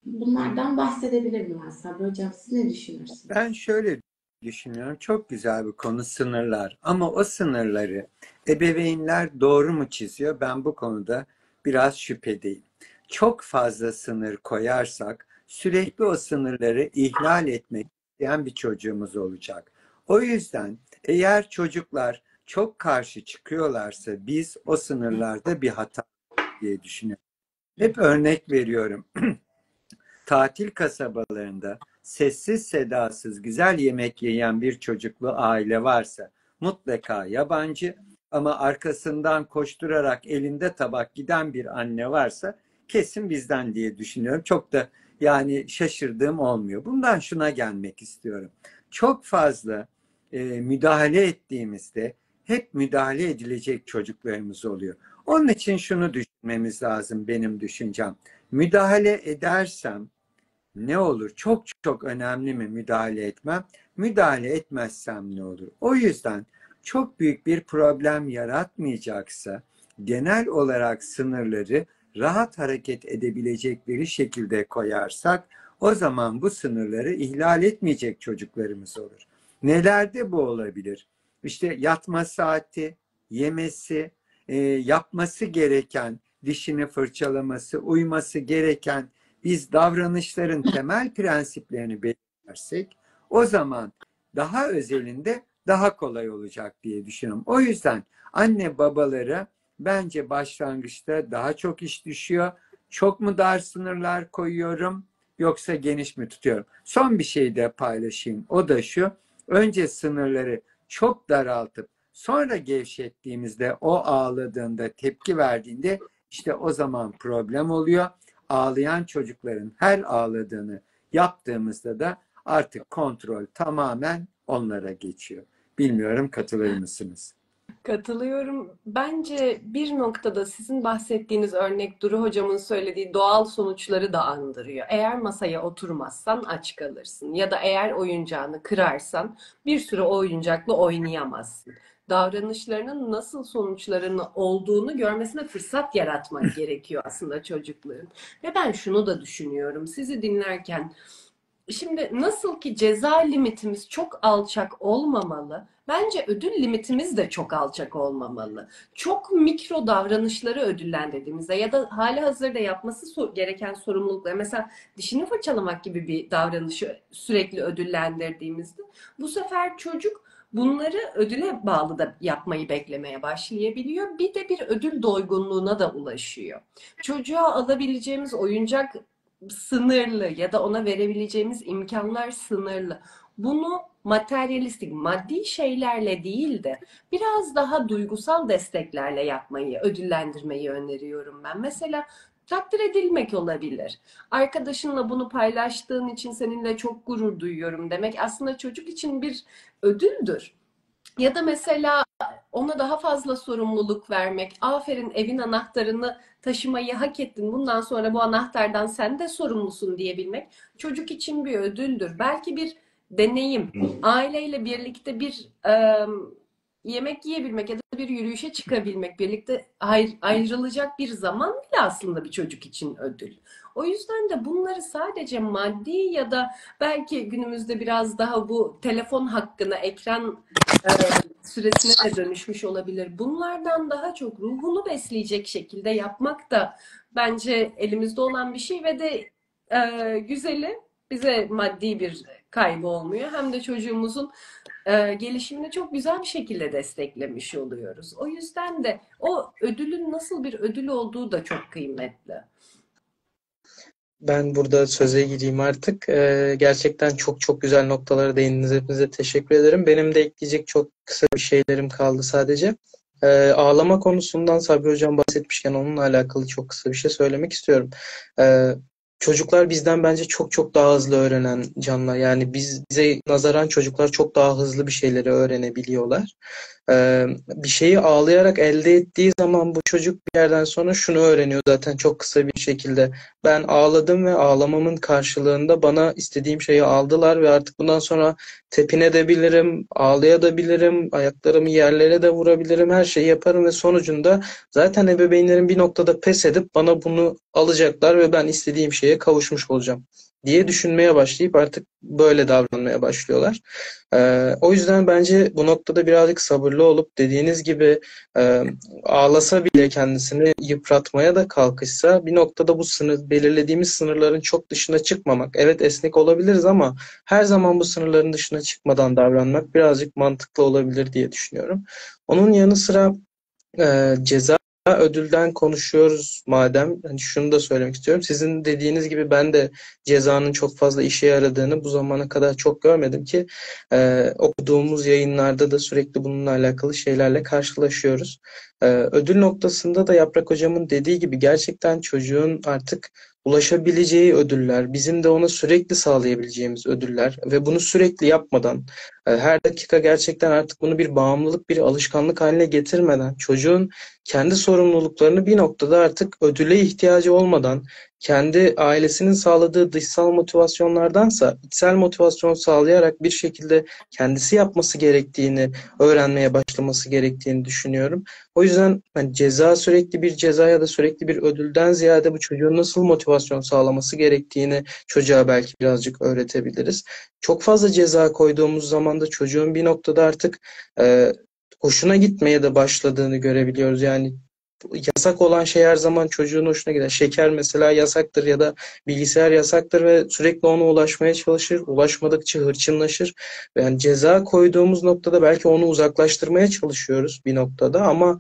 Bunlardan bahsedebilirim ben Sabri Hocam. Siz ne düşünürsünüz? Ben şöyle düşünüyorum. Çok güzel bir konu sınırlar. Ama o sınırları ebeveynler doğru mu çiziyor? Ben bu konuda biraz şüphedeyim. Çok fazla sınır koyarsak sürekli o sınırları ihlal etmek isteyen bir çocuğumuz olacak. O yüzden eğer çocuklar çok karşı çıkıyorlarsa biz o sınırlarda bir hata diye düşünüyorum. Hep örnek veriyorum. Tatil kasabalarında sessiz sedasız güzel yemek yiyen bir çocuklu aile varsa mutlaka yabancı, ama arkasından koşturarak elinde tabak giden bir anne varsa kesin bizden diye düşünüyorum. Çok da yani şaşırdığım olmuyor. Bundan şuna gelmek istiyorum. Çok fazla müdahale ettiğimizde hep müdahale edilecek çocuklarımız oluyor. Onun için şunu düşünmemiz lazım, benim düşüncem. Müdahale edersem ne olur? Çok çok önemli mi müdahale etmem? Müdahale etmezsem ne olur? O yüzden çok büyük bir problem yaratmayacaksa genel olarak sınırları rahat hareket edebilecekleri şekilde koyarsak o zaman bu sınırları ihlal etmeyecek çocuklarımız olur. Nelerde bu olabilir? İşte yatma saati, yemesi, yapması gereken, dişini fırçalaması, uyması gereken, biz davranışların temel prensiplerini belirlersek o zaman daha özelinde daha kolay olacak diye düşünüyorum. O yüzden anne babalara bence başlangıçta daha çok iş düşüyor. Çok mu dar sınırlar koyuyorum yoksa geniş mi tutuyorum? Son bir şey de paylaşayım. O da şu. Önce sınırları çok daraltıp sonra gevşettiğimizde, o ağladığında, tepki verdiğinde işte o zaman problem oluyor. Ağlayan çocukların her ağladığını yaptığımızda da artık kontrol tamamen onlara geçiyor. Bilmiyorum, katılır mısınız? Katılıyorum. Bence bir noktada sizin bahsettiğiniz örnek Duru hocamın söylediği doğal sonuçları da andırıyor. Eğer masaya oturmazsan aç kalırsın ya da eğer oyuncağını kırarsan bir süre o oyuncakla oynayamazsın. Davranışlarının nasıl sonuçlarının olduğunu görmesine fırsat yaratmak gerekiyor aslında çocukların. Ve ben şunu da düşünüyorum. Sizi dinlerken Şimdi nasıl ki ceza limitimiz çok alçak olmamalı, bence ödül limitimiz de çok alçak olmamalı. Çok mikro davranışları ödüllendirdiğimizde ya da hali hazırda yapması gereken sorumlulukları, mesela dişini fırçalamak gibi bir davranışı sürekli ödüllendirdiğimizde, bu sefer çocuk bunları ödüle bağlı da yapmayı beklemeye başlayabiliyor. Bir de bir ödül doygunluğuna da ulaşıyor. Çocuğa alabileceğimiz oyuncak sınırlı ya da ona verebileceğimiz imkanlar sınırlı. Bunu materyalistik, maddi şeylerle değil de biraz daha duygusal desteklerle yapmayı, ödüllendirmeyi öneriyorum ben. Mesela takdir edilmek olabilir. Arkadaşınla bunu paylaştığın için seninle çok gurur duyuyorum demek aslında çocuk için bir ödüldür. Ya da mesela ona daha fazla sorumluluk vermek. Aferin, evin anahtarını taşımayı hak ettin. Bundan sonra bu anahtardan sen de sorumlusun diyebilmek çocuk için bir ödüldür. Belki bir deneyim. Aileyle birlikte bir yemek yiyebilmek ya da bir yürüyüşe çıkabilmek, birlikte ayrılacak bir zaman bile aslında bir çocuk için ödül. O yüzden de bunları sadece maddi ya da belki günümüzde biraz daha bu telefon hakkına, ekran e, süresine de dönüşmüş olabilir. Bunlardan daha çok ruhunu besleyecek şekilde yapmak da bence elimizde olan bir şey ve de güzeli, bize maddi bir kaybı olmuyor. Hem de çocuğumuzun gelişimini çok güzel bir şekilde desteklemiş oluyoruz. O yüzden de o ödülün nasıl bir ödül olduğu da çok kıymetli. Ben burada söze gireyim artık. Gerçekten çok çok güzel noktalara değindiniz. Hepinize teşekkür ederim. Benim de ekleyecek çok kısa bir şeylerim kaldı sadece. Ağlama konusundan Sabri Hocam bahsetmişken onunla alakalı çok kısa bir şey söylemek istiyorum. Ee, Çocuklar bizden bence çok çok daha hızlı öğrenen canlılar. Yani bize nazaran çocuklar çok daha hızlı bir şeyleri öğrenebiliyorlar. Bir şeyi ağlayarak elde ettiği zaman bu çocuk bir yerden sonra şunu öğreniyor zaten çok kısa bir şekilde. Ben ağladım ve ağlamamın karşılığında bana istediğim şeyi aldılar ve artık bundan sonra tepinebilirim, ağlayabilirim, ayaklarımı yerlere de vurabilirim, her şeyi yaparım ve sonucunda zaten ebeveynlerin bir noktada pes edip bana bunu alacaklar ve ben istediğim şeye kavuşmuş olacağım diye düşünmeye başlayıp artık böyle davranmaya başlıyorlar. O yüzden bence bu noktada birazcık sabırlı olup dediğiniz gibi e, ağlasa bile kendisini yıpratmaya da kalkışsa bir noktada bu belirlediğimiz sınırların çok dışına çıkmamak. Evet esnek olabiliriz ama her zaman bu sınırların dışına çıkmadan davranmak birazcık mantıklı olabilir diye düşünüyorum. Onun yanı sıra ceza ödülden konuşuyoruz madem hani şunu da söylemek istiyorum. Sizin dediğiniz gibi ben de cezanın çok fazla işe yaradığını bu zamana kadar çok görmedim ki okuduğumuz yayınlarda da sürekli bununla alakalı şeylerle karşılaşıyoruz. Ödül noktasında da Yaprak Hocam'ın dediği gibi gerçekten çocuğun artık ulaşabileceği ödüller, bizim de ona sürekli sağlayabileceğimiz ödüller ve bunu sürekli yapmadan her dakika gerçekten artık bunu bir bağımlılık, bir alışkanlık haline getirmeden çocuğun kendi sorumluluklarını bir noktada artık ödüle ihtiyacı olmadan kendi ailesinin sağladığı dışsal motivasyonlardansa içsel motivasyon sağlayarak bir şekilde kendisi yapması gerektiğini öğrenmeye başlaması gerektiğini düşünüyorum. O yüzden hani ceza sürekli bir ceza ya da sürekli bir ödülden ziyade bu çocuğun nasıl motivasyon sağlaması gerektiğini çocuğa belki birazcık öğretebiliriz. Çok fazla ceza koyduğumuz zaman da çocuğun bir noktada artık hoşuna gitmeye de başladığını görebiliyoruz. Yani yasak olan şey her zaman çocuğun hoşuna gider. Şeker mesela yasaktır ya da bilgisayar yasaktır ve sürekli ona ulaşmaya çalışır. Ulaşmadıkça hırçınlaşır. Yani ceza koyduğumuz noktada belki onu uzaklaştırmaya çalışıyoruz bir noktada ama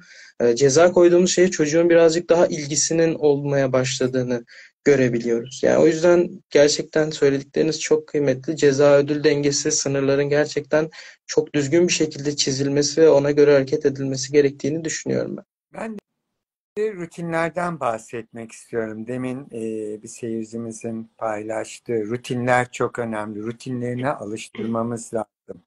ceza koyduğumuz şeye çocuğun birazcık daha ilgisinin olmaya başladığını görebiliyoruz. Yani o yüzden gerçekten söyledikleriniz çok kıymetli. Ceza ödül dengesi sınırların gerçekten çok düzgün bir şekilde çizilmesi ve ona göre hareket edilmesi gerektiğini düşünüyorum ben. Ben de rutinlerden bahsetmek istiyorum. Demin bir seyircimizin paylaştığı rutinler çok önemli. Rutinlerine alıştırmamız lazım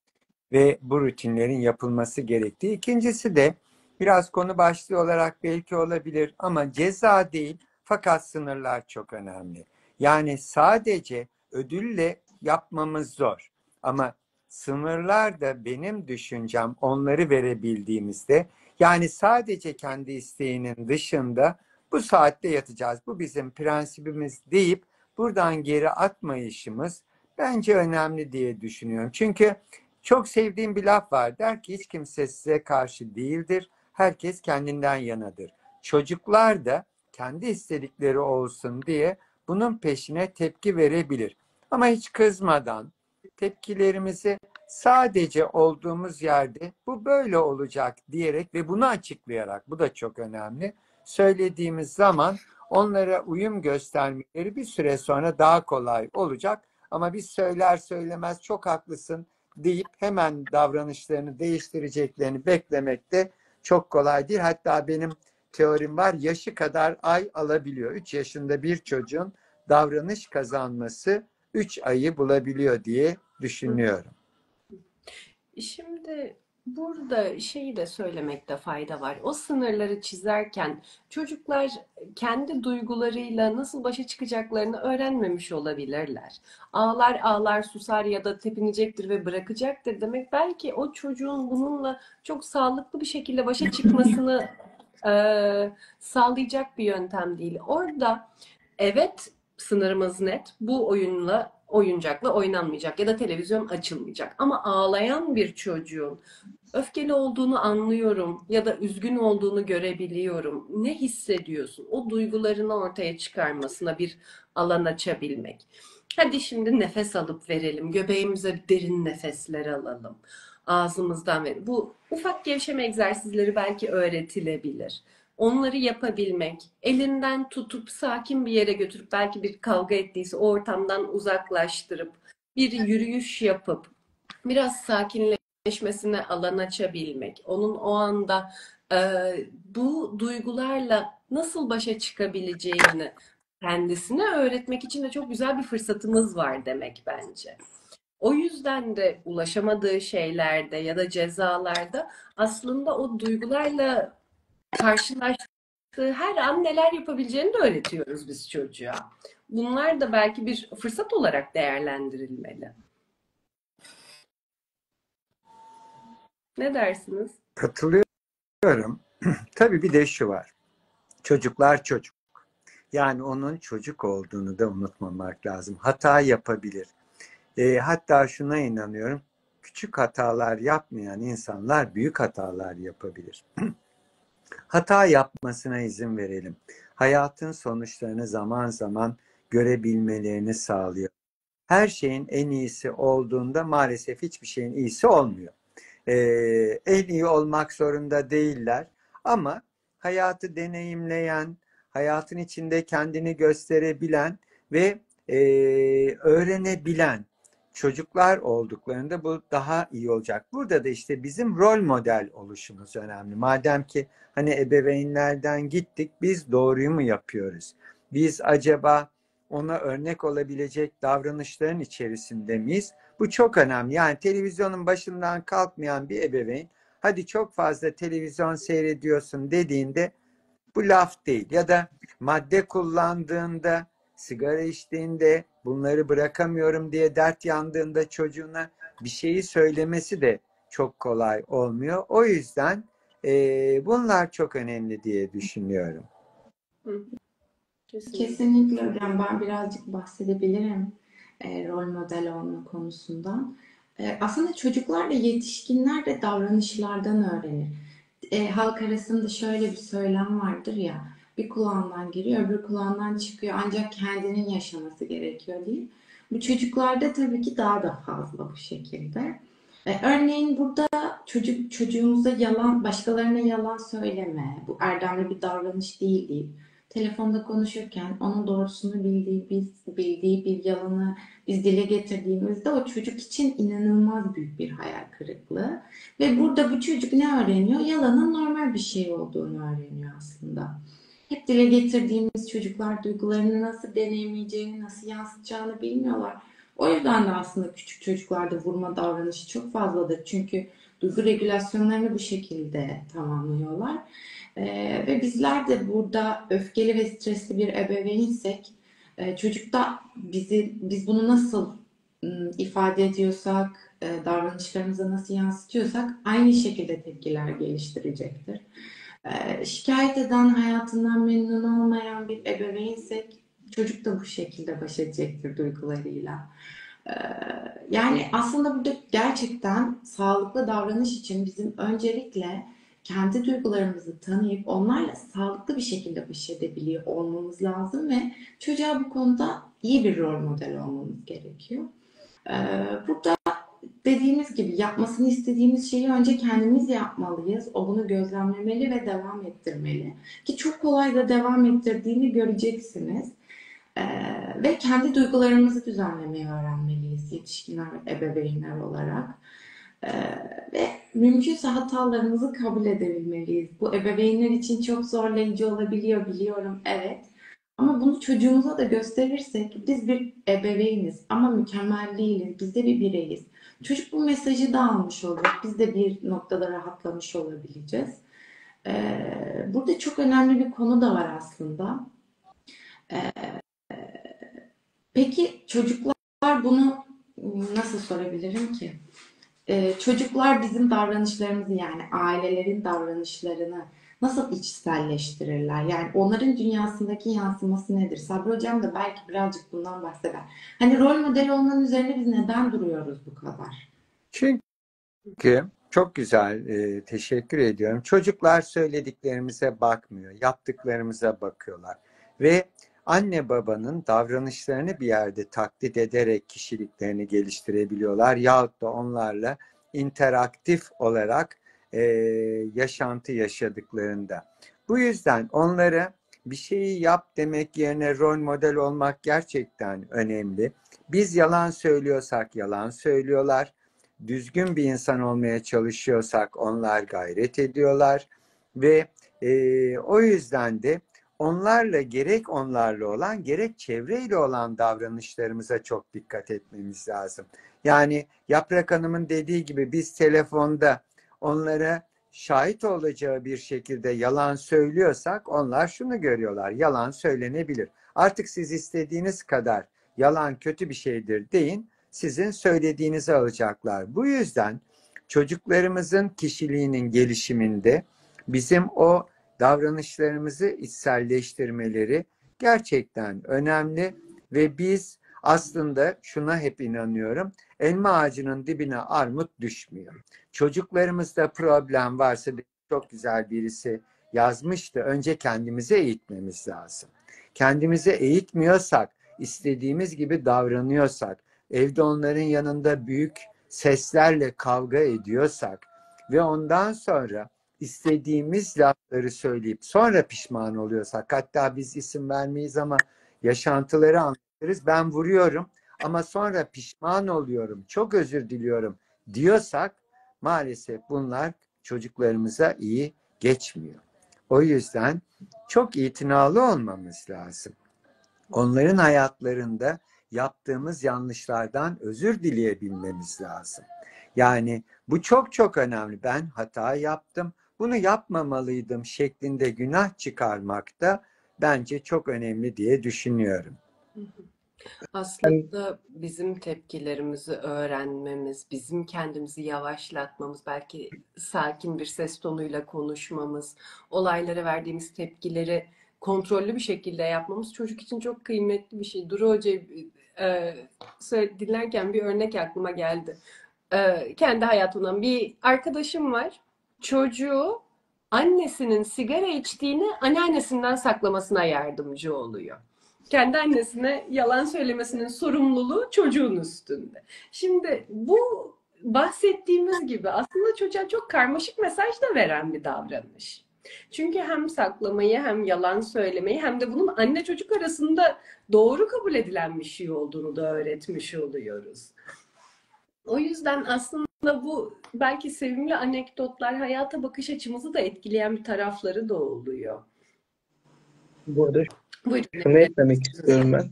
ve bu rutinlerin yapılması gerektiği. İkincisi de biraz konu başlığı olarak belki olabilir ama ceza değil fakat sınırlar çok önemli. Yani sadece ödülle yapmamız zor ama sınırlar da benim düşüncem onları verebildiğimizde yani sadece kendi isteğinin dışında bu saatte yatacağız. Bu bizim prensibimiz deyip buradan geri atmayışımız bence önemli diye düşünüyorum. Çünkü çok sevdiğim bir laf var. Der ki hiç kimse size karşı değildir. Herkes kendinden yanadır. Çocuklar da kendi istedikleri olsun diye bunun peşine tepki verebilir. Ama hiç kızmadan tepkilerimizi sadece olduğumuz yerde bu böyle olacak diyerek ve bunu açıklayarak, bu da çok önemli, söylediğimiz zaman onlara uyum göstermeleri bir süre sonra daha kolay olacak. Ama biz söyler söylemez çok haklısın deyip hemen davranışlarını değiştireceklerini beklemek de çok kolay değil. Hatta benim teorim var, yaşı kadar ay alabiliyor. 3 yaşında bir çocuğun davranış kazanması 3 ayı bulabiliyor diye düşünüyorum. Şimdi burada şeyi de söylemekte fayda var. O sınırları çizerken çocuklar kendi duygularıyla nasıl başa çıkacaklarını öğrenmemiş olabilirler. Ağlar ağlar susar ya da tepinecektir ve bırakacaktır demek belki o çocuğun bununla çok sağlıklı bir şekilde başa çıkmasını sağlayacak bir yöntem değil. Orada evet, sınırımız net. Bu oyuncakla oynanmayacak ya da televizyon açılmayacak. Ama ağlayan bir çocuğun öfkeli olduğunu anlıyorum ya da üzgün olduğunu görebiliyorum. Ne hissediyorsun? O duygularını ortaya çıkarmasına bir alan açabilmek. Hadi şimdi nefes alıp verelim. Göbeğimize derin nefesler alalım. Ağzımızdan verelim. Bu ufak gevşeme egzersizleri belki öğretilebilir. Onları yapabilmek, elinden tutup sakin bir yere götürüp belki bir kavga ettiyse o ortamdan uzaklaştırıp bir yürüyüş yapıp biraz sakinleşmesine alan açabilmek, onun o anda e, bu duygularla nasıl başa çıkabileceğini kendisine öğretmek için de çok güzel bir fırsatımız var demek bence. O yüzden de ulaşamadığı şeylerde ya da cezalarda aslında o duygularla karşılaştığı her an neler yapabileceğini de öğretiyoruz biz çocuğa. Bunlar da belki bir fırsat olarak değerlendirilmeli. Ne dersiniz? Katılıyorum. Tabii bir de şu var. Çocuklar çocuk. Yani onun çocuk olduğunu da unutmamak lazım. Hata yapabilir. Hatta şuna inanıyorum. Küçük hatalar yapmayan insanlar büyük hatalar yapabilir. Hata yapmasına izin verelim. Hayatın sonuçlarını zaman zaman görebilmelerini sağlıyor. Her şeyin en iyisi olduğunda maalesef hiçbir şeyin iyisi olmuyor. En iyi olmak zorunda değiller. Ama hayatı deneyimleyen, hayatın içinde kendini gösterebilen ve öğrenebilen çocuklar olduklarında bu daha iyi olacak. Burada da işte bizim rol model oluşumuz önemli. Madem ki hani ebeveynlerden gittik, biz doğruyu mu yapıyoruz? Biz acaba ona örnek olabilecek davranışların içerisinde miyiz? Bu çok önemli. Yani televizyonun başından kalkmayan bir ebeveyn, hadi çok fazla televizyon seyrediyorsun dediğinde bu laf değil. Ya da madde kullandığında, sigara içtiğinde, bunları bırakamıyorum diye dert yandığında çocuğuna bir şeyi söylemesi de çok kolay olmuyor. O yüzden bunlar çok önemli diye düşünüyorum. Hı, kesinlikle. Kesinlikle hocam, ben birazcık bahsedebilirim rol model olma konusundan. Aslında çocuklar da yetişkinler de davranışlardan öğrenir. Halk arasında şöyle bir söylem vardır ya, bir kulağından giriyor, öbür kulağından çıkıyor, ancak kendinin yaşaması gerekiyor diye. Bu çocuklarda tabii ki daha da fazla bu şekilde. Örneğin burada çocuğumuza yalan, başkalarına yalan söyleme, bu erdemli bir davranış değil deyip telefonda konuşurken onun doğrusunu bildiği bir yalanı biz dile getirdiğimizde o çocuk için inanılmaz büyük bir hayal kırıklığı. Ve burada bu çocuk ne öğreniyor? Yalanın normal bir şey olduğunu öğreniyor aslında. Hep dile getirdiğimiz çocuklar duygularını nasıl deneyimleyeceğini, nasıl yansıtacağını bilmiyorlar. O yüzden de aslında küçük çocuklarda vurma davranışı çok fazladır. Çünkü duygu regülasyonlarını bu şekilde tamamlıyorlar. Ve bizler de burada öfkeli ve stresli bir ebeveynsek, çocukta biz bunu nasıl ifade ediyorsak, davranışlarımıza nasıl yansıtıyorsak aynı şekilde tepkiler geliştirecektir. Şikayet eden, hayatından memnun olmayan bir ebeveynsek çocuk da bu şekilde baş edecektir duygularıyla. Ee, Yani aslında burada gerçekten sağlıklı davranış için bizim öncelikle kendi duygularımızı tanıyıp onlarla sağlıklı bir şekilde baş edebiliyor olmamız lazım ve çocuğa bu konuda iyi bir rol model olmamız gerekiyor. Burada dediğimiz gibi yapmasını istediğimiz şeyi önce kendimiz yapmalıyız. O bunu gözlemlemeli ve devam ettirmeli. Ki çok kolay da devam ettirdiğini göreceksiniz. Ve kendi duygularımızı düzenlemeyi öğrenmeliyiz yetişkinler ve ebeveynler olarak. Ee, Ve mümkünse hatalarımızı kabul edebilmeliyiz. Bu ebeveynler için çok zorlayıcı olabiliyor biliyorum, evet. Ama bunu çocuğumuza da gösterirsek biz bir ebeveyniz ama mükemmel değiliz. Biz de bir bireyiz. Çocuk bu mesajı da almış olacak. Biz de bir noktada rahatlamış olabileceğiz. Burada çok önemli bir konu da var aslında. Peki çocuklar bunu nasıl sorabilirim ki? Çocuklar bizim davranışlarımızı yani ailelerin davranışlarını nasıl içselleştirirler? Yani onların dünyasındaki yansıması nedir? Sabri Hocam da belki birazcık bundan bahseder. Hani rol model olmanın üzerine biz neden duruyoruz bu kadar? Çünkü çok güzel, teşekkür ediyorum. Çocuklar söylediklerimize bakmıyor, yaptıklarımıza bakıyorlar. Ve anne babanın davranışlarını bir yerde taklit ederek kişiliklerini geliştirebiliyorlar. Yahut da onlarla interaktif olarak yaşantı yaşadıklarında. Bu yüzden onlara bir şeyi yap demek yerine rol model olmak gerçekten önemli. Biz yalan söylüyorsak yalan söylüyorlar. Düzgün bir insan olmaya çalışıyorsak onlar gayret ediyorlar ve o yüzden de onlarla gerek onlarla olan gerek çevreyle olan davranışlarımıza çok dikkat etmemiz lazım. Yani Yaprak Hanım'ın dediği gibi biz telefonda onlara şahit olacağı bir şekilde yalan söylüyorsak onlar şunu görüyorlar: yalan söylenebilir. Artık siz istediğiniz kadar yalan kötü bir şeydir deyin, sizin söylediğinizi alacaklar. Bu yüzden çocuklarımızın kişiliğinin gelişiminde bizim o davranışlarımızı içselleştirmeleri gerçekten önemli ve biz aslında şuna hep inanıyorum: elma ağacının dibine armut düşmüyor. Çocuklarımızda problem varsa, çok güzel birisi yazmıştı, önce kendimize eğitmemiz lazım. Kendimize eğitmiyorsak, istediğimiz gibi davranıyorsak, evde onların yanında büyük seslerle kavga ediyorsak ve ondan sonra istediğimiz lafları söyleyip sonra pişman oluyorsak, hatta biz isim vermeyiz ama yaşantıları anlatırız, ben vuruyorum ama sonra pişman oluyorum, çok özür diliyorum diyorsak, maalesef bunlar çocuklarımıza iyi geçmiyor. O yüzden çok itinalı olmamız lazım. Onların hayatlarında yaptığımız yanlışlardan özür dileyebilmemiz lazım. Yani bu çok çok önemli. Ben hata yaptım, bunu yapmamalıydım şeklinde günah çıkarmak da bence çok önemli diye düşünüyorum. Aslında bizim tepkilerimizi öğrenmemiz, bizim kendimizi yavaşlatmamız, belki sakin bir ses tonuyla konuşmamız, olaylara verdiğimiz tepkileri kontrollü bir şekilde yapmamız çocuk için çok kıymetli bir şey. Duru Hoca dinlerken bir örnek aklıma geldi. Kendi hayatımdan bir arkadaşım var. Çocuğu annesinin sigara içtiğini anneannesinden saklamasına yardımcı oluyor. Kendi annesine yalan söylemesinin sorumluluğu çocuğun üstünde. Şimdi bu bahsettiğimiz gibi aslında çocuğa çok karmaşık mesaj da veren bir davranış. Çünkü hem saklamayı hem yalan söylemeyi hem de bunun anne çocuk arasında doğru kabul edilen bir şey olduğunu da öğretmiş oluyoruz. O yüzden aslında bu belki sevimli anekdotlar hayata bakış açımızı da etkileyen bir tarafları da oluyor. Bu arada Buyurun. şunu eklemek istiyorum ben.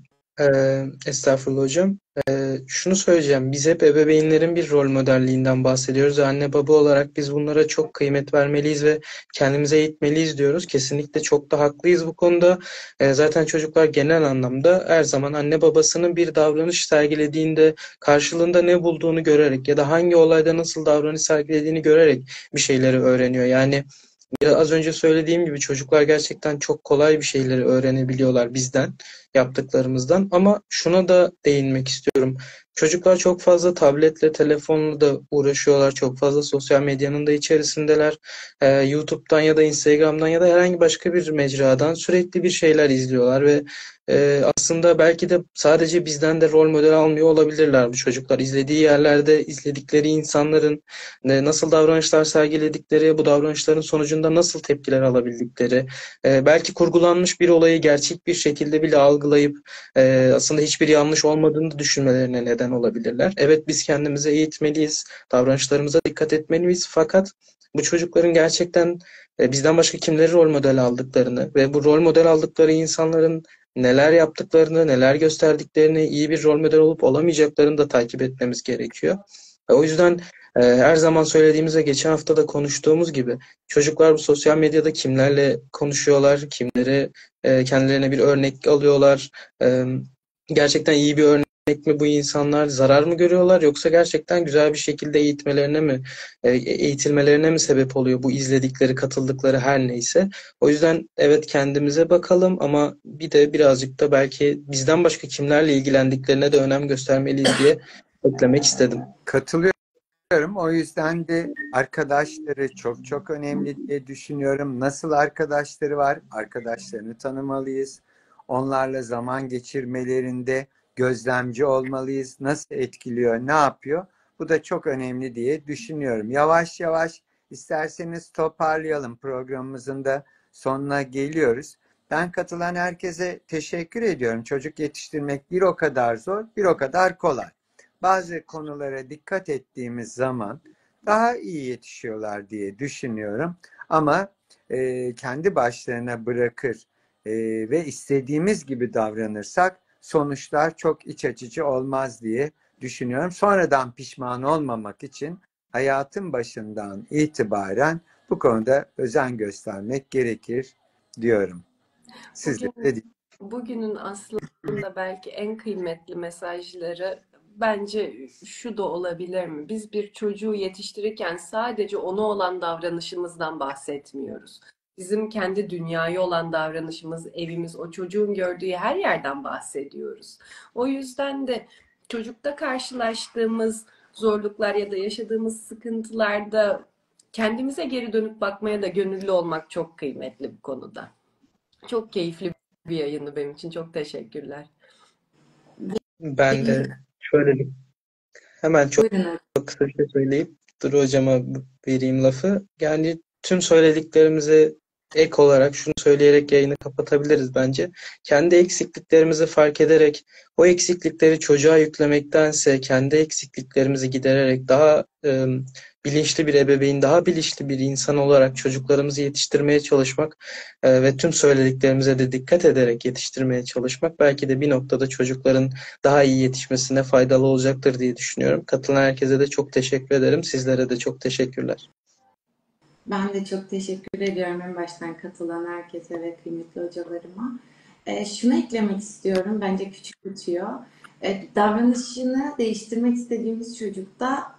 Estağfurullah hocam. Şunu söyleyeceğim. Biz hep ebeveynlerin bir rol modelliğinden bahsediyoruz. Anne baba olarak biz bunlara çok kıymet vermeliyiz ve kendimize eğitmeliyiz diyoruz. Kesinlikle çok da haklıyız bu konuda. Zaten çocuklar genel anlamda her zaman anne babasının bir davranış sergilediğinde karşılığında ne bulduğunu görerek ya da hangi olayda nasıl davranış sergilediğini görerek bir şeyleri öğreniyor. Yani Az önce söylediğim gibi çocuklar gerçekten çok kolay bir şeyleri öğrenebiliyorlar bizden, yaptıklarımızdan. Ama şuna da değinmek istiyorum. Çocuklar çok fazla tabletle, telefonla da uğraşıyorlar. Çok fazla sosyal medyanın da içerisindeler. YouTube'dan ya da Instagram'dan ya da herhangi başka bir mecradan sürekli bir şeyler izliyorlar ve aslında belki de sadece bizden de rol model almıyor olabilirler bu çocuklar. İzlediği yerlerde izledikleri insanların nasıl davranışlar sergiledikleri, bu davranışların sonucunda nasıl tepkiler alabildikleri, belki kurgulanmış bir olayı gerçek bir şekilde bile algılayıp aslında hiçbir yanlış olmadığını da düşünmelerine neden olabilirler. Evet, biz kendimize eğitmeliyiz, davranışlarımıza dikkat etmeliyiz, fakat bu çocukların gerçekten bizden başka kimleri rol model aldıklarını ve bu rol model aldıkları insanların neler yaptıklarını, neler gösterdiklerini, iyi bir rol model olup olamayacaklarını da takip etmemiz gerekiyor. O yüzden her zaman söylediğimiz ve geçen hafta da konuştuğumuz gibi çocuklar bu sosyal medyada kimlerle konuşuyorlar, kimleri kendilerine bir örnek alıyorlar. E, Gerçekten iyi bir örnek mi bu insanlar, zarar mı görüyorlar, yoksa gerçekten güzel bir şekilde eğitilmelerine mi sebep oluyor bu izledikleri, katıldıkları her neyse. O yüzden evet, kendimize bakalım ama bir de birazcık da belki bizden başka kimlerle ilgilendiklerine de önem göstermeliyiz diye eklemek istedim. Katılıyorum. O yüzden de arkadaşları çok çok önemli diye düşünüyorum. Nasıl arkadaşları var? Arkadaşlarını tanımalıyız. Onlarla zaman geçirmelerinde gözlemci olmalıyız. Nasıl etkiliyor, ne yapıyor? Bu da çok önemli diye düşünüyorum. Yavaş yavaş isterseniz toparlayalım. Programımızın da sonuna geliyoruz. Ben katılan herkese teşekkür ediyorum. Çocuk yetiştirmek bir o kadar zor, bir o kadar kolay. Bazı konulara dikkat ettiğimiz zaman daha iyi yetişiyorlar diye düşünüyorum. Ama kendi başlarına bırakır ve istediğimiz gibi davranırsak sonuçlar çok iç açıcı olmaz diye düşünüyorum. Sonradan pişman olmamak için hayatın başından itibaren bu konuda özen göstermek gerekir diyorum. Sizle Bugün, de bugünün aslında belki en kıymetli mesajları bence şu da olabilir mi? Biz bir çocuğu yetiştirirken sadece ona olan davranışımızdan bahsetmiyoruz. Bizim kendi dünyaya olan davranışımız, evimiz, o çocuğun gördüğü her yerden bahsediyoruz. O yüzden de çocukta karşılaştığımız zorluklar ya da yaşadığımız sıkıntılarda kendimize geri dönüp bakmaya da gönüllü olmak çok kıymetli bu konuda. Çok keyifli bir yayındı benim için. Çok teşekkürler. Ben de şöyle hemen çok Buyurun hocam. kısa bir şey söyleyip Duru hocama vereyim lafı. Yani tüm söylediklerimize ek olarak şunu söyleyerek yayını kapatabiliriz bence. Kendi eksikliklerimizi fark ederek o eksiklikleri çocuğa yüklemektense kendi eksikliklerimizi gidererek daha bilinçli bir ebeveyn, daha bilinçli bir insan olarak çocuklarımızı yetiştirmeye çalışmak ve tüm söylediklerimize de dikkat ederek yetiştirmeye çalışmak belki de bir noktada çocukların daha iyi yetişmesine faydalı olacaktır diye düşünüyorum. Katılan herkese de çok teşekkür ederim. Sizlere de çok teşekkürler. Ben de çok teşekkür ediyorum en baştan katılan herkese ve kıymetli hocalarıma. Şunu eklemek istiyorum, bence küçük tutuyor. Davranışını değiştirmek istediğimiz çocukta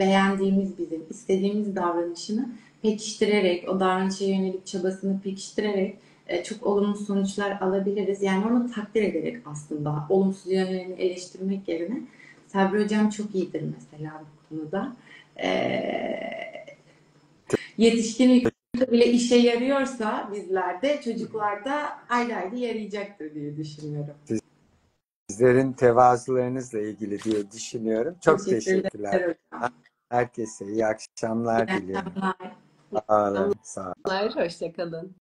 beğendiğimiz bizim, istediğimiz davranışını pekiştirerek, o davranışa yönelik çabasını pekiştirerek çok olumlu sonuçlar alabiliriz. Yani onu takdir ederek aslında olumsuz yönlerini eleştirmek yerine Sabri Hocam çok iyidir mesela bu konuda. Yetişkin bile işe yarıyorsa bizlerde, çocuklarda ayrı ayrı yarayacaktır diye düşünüyorum. sizlerin tevazularınızla ilgili diye düşünüyorum. Çok Teşekkürler teşekkürler. hocam. Herkese iyi akşamlar İyi diliyorum. akşamlar. Sağ olun. Sağ olun. Hoşça kalın.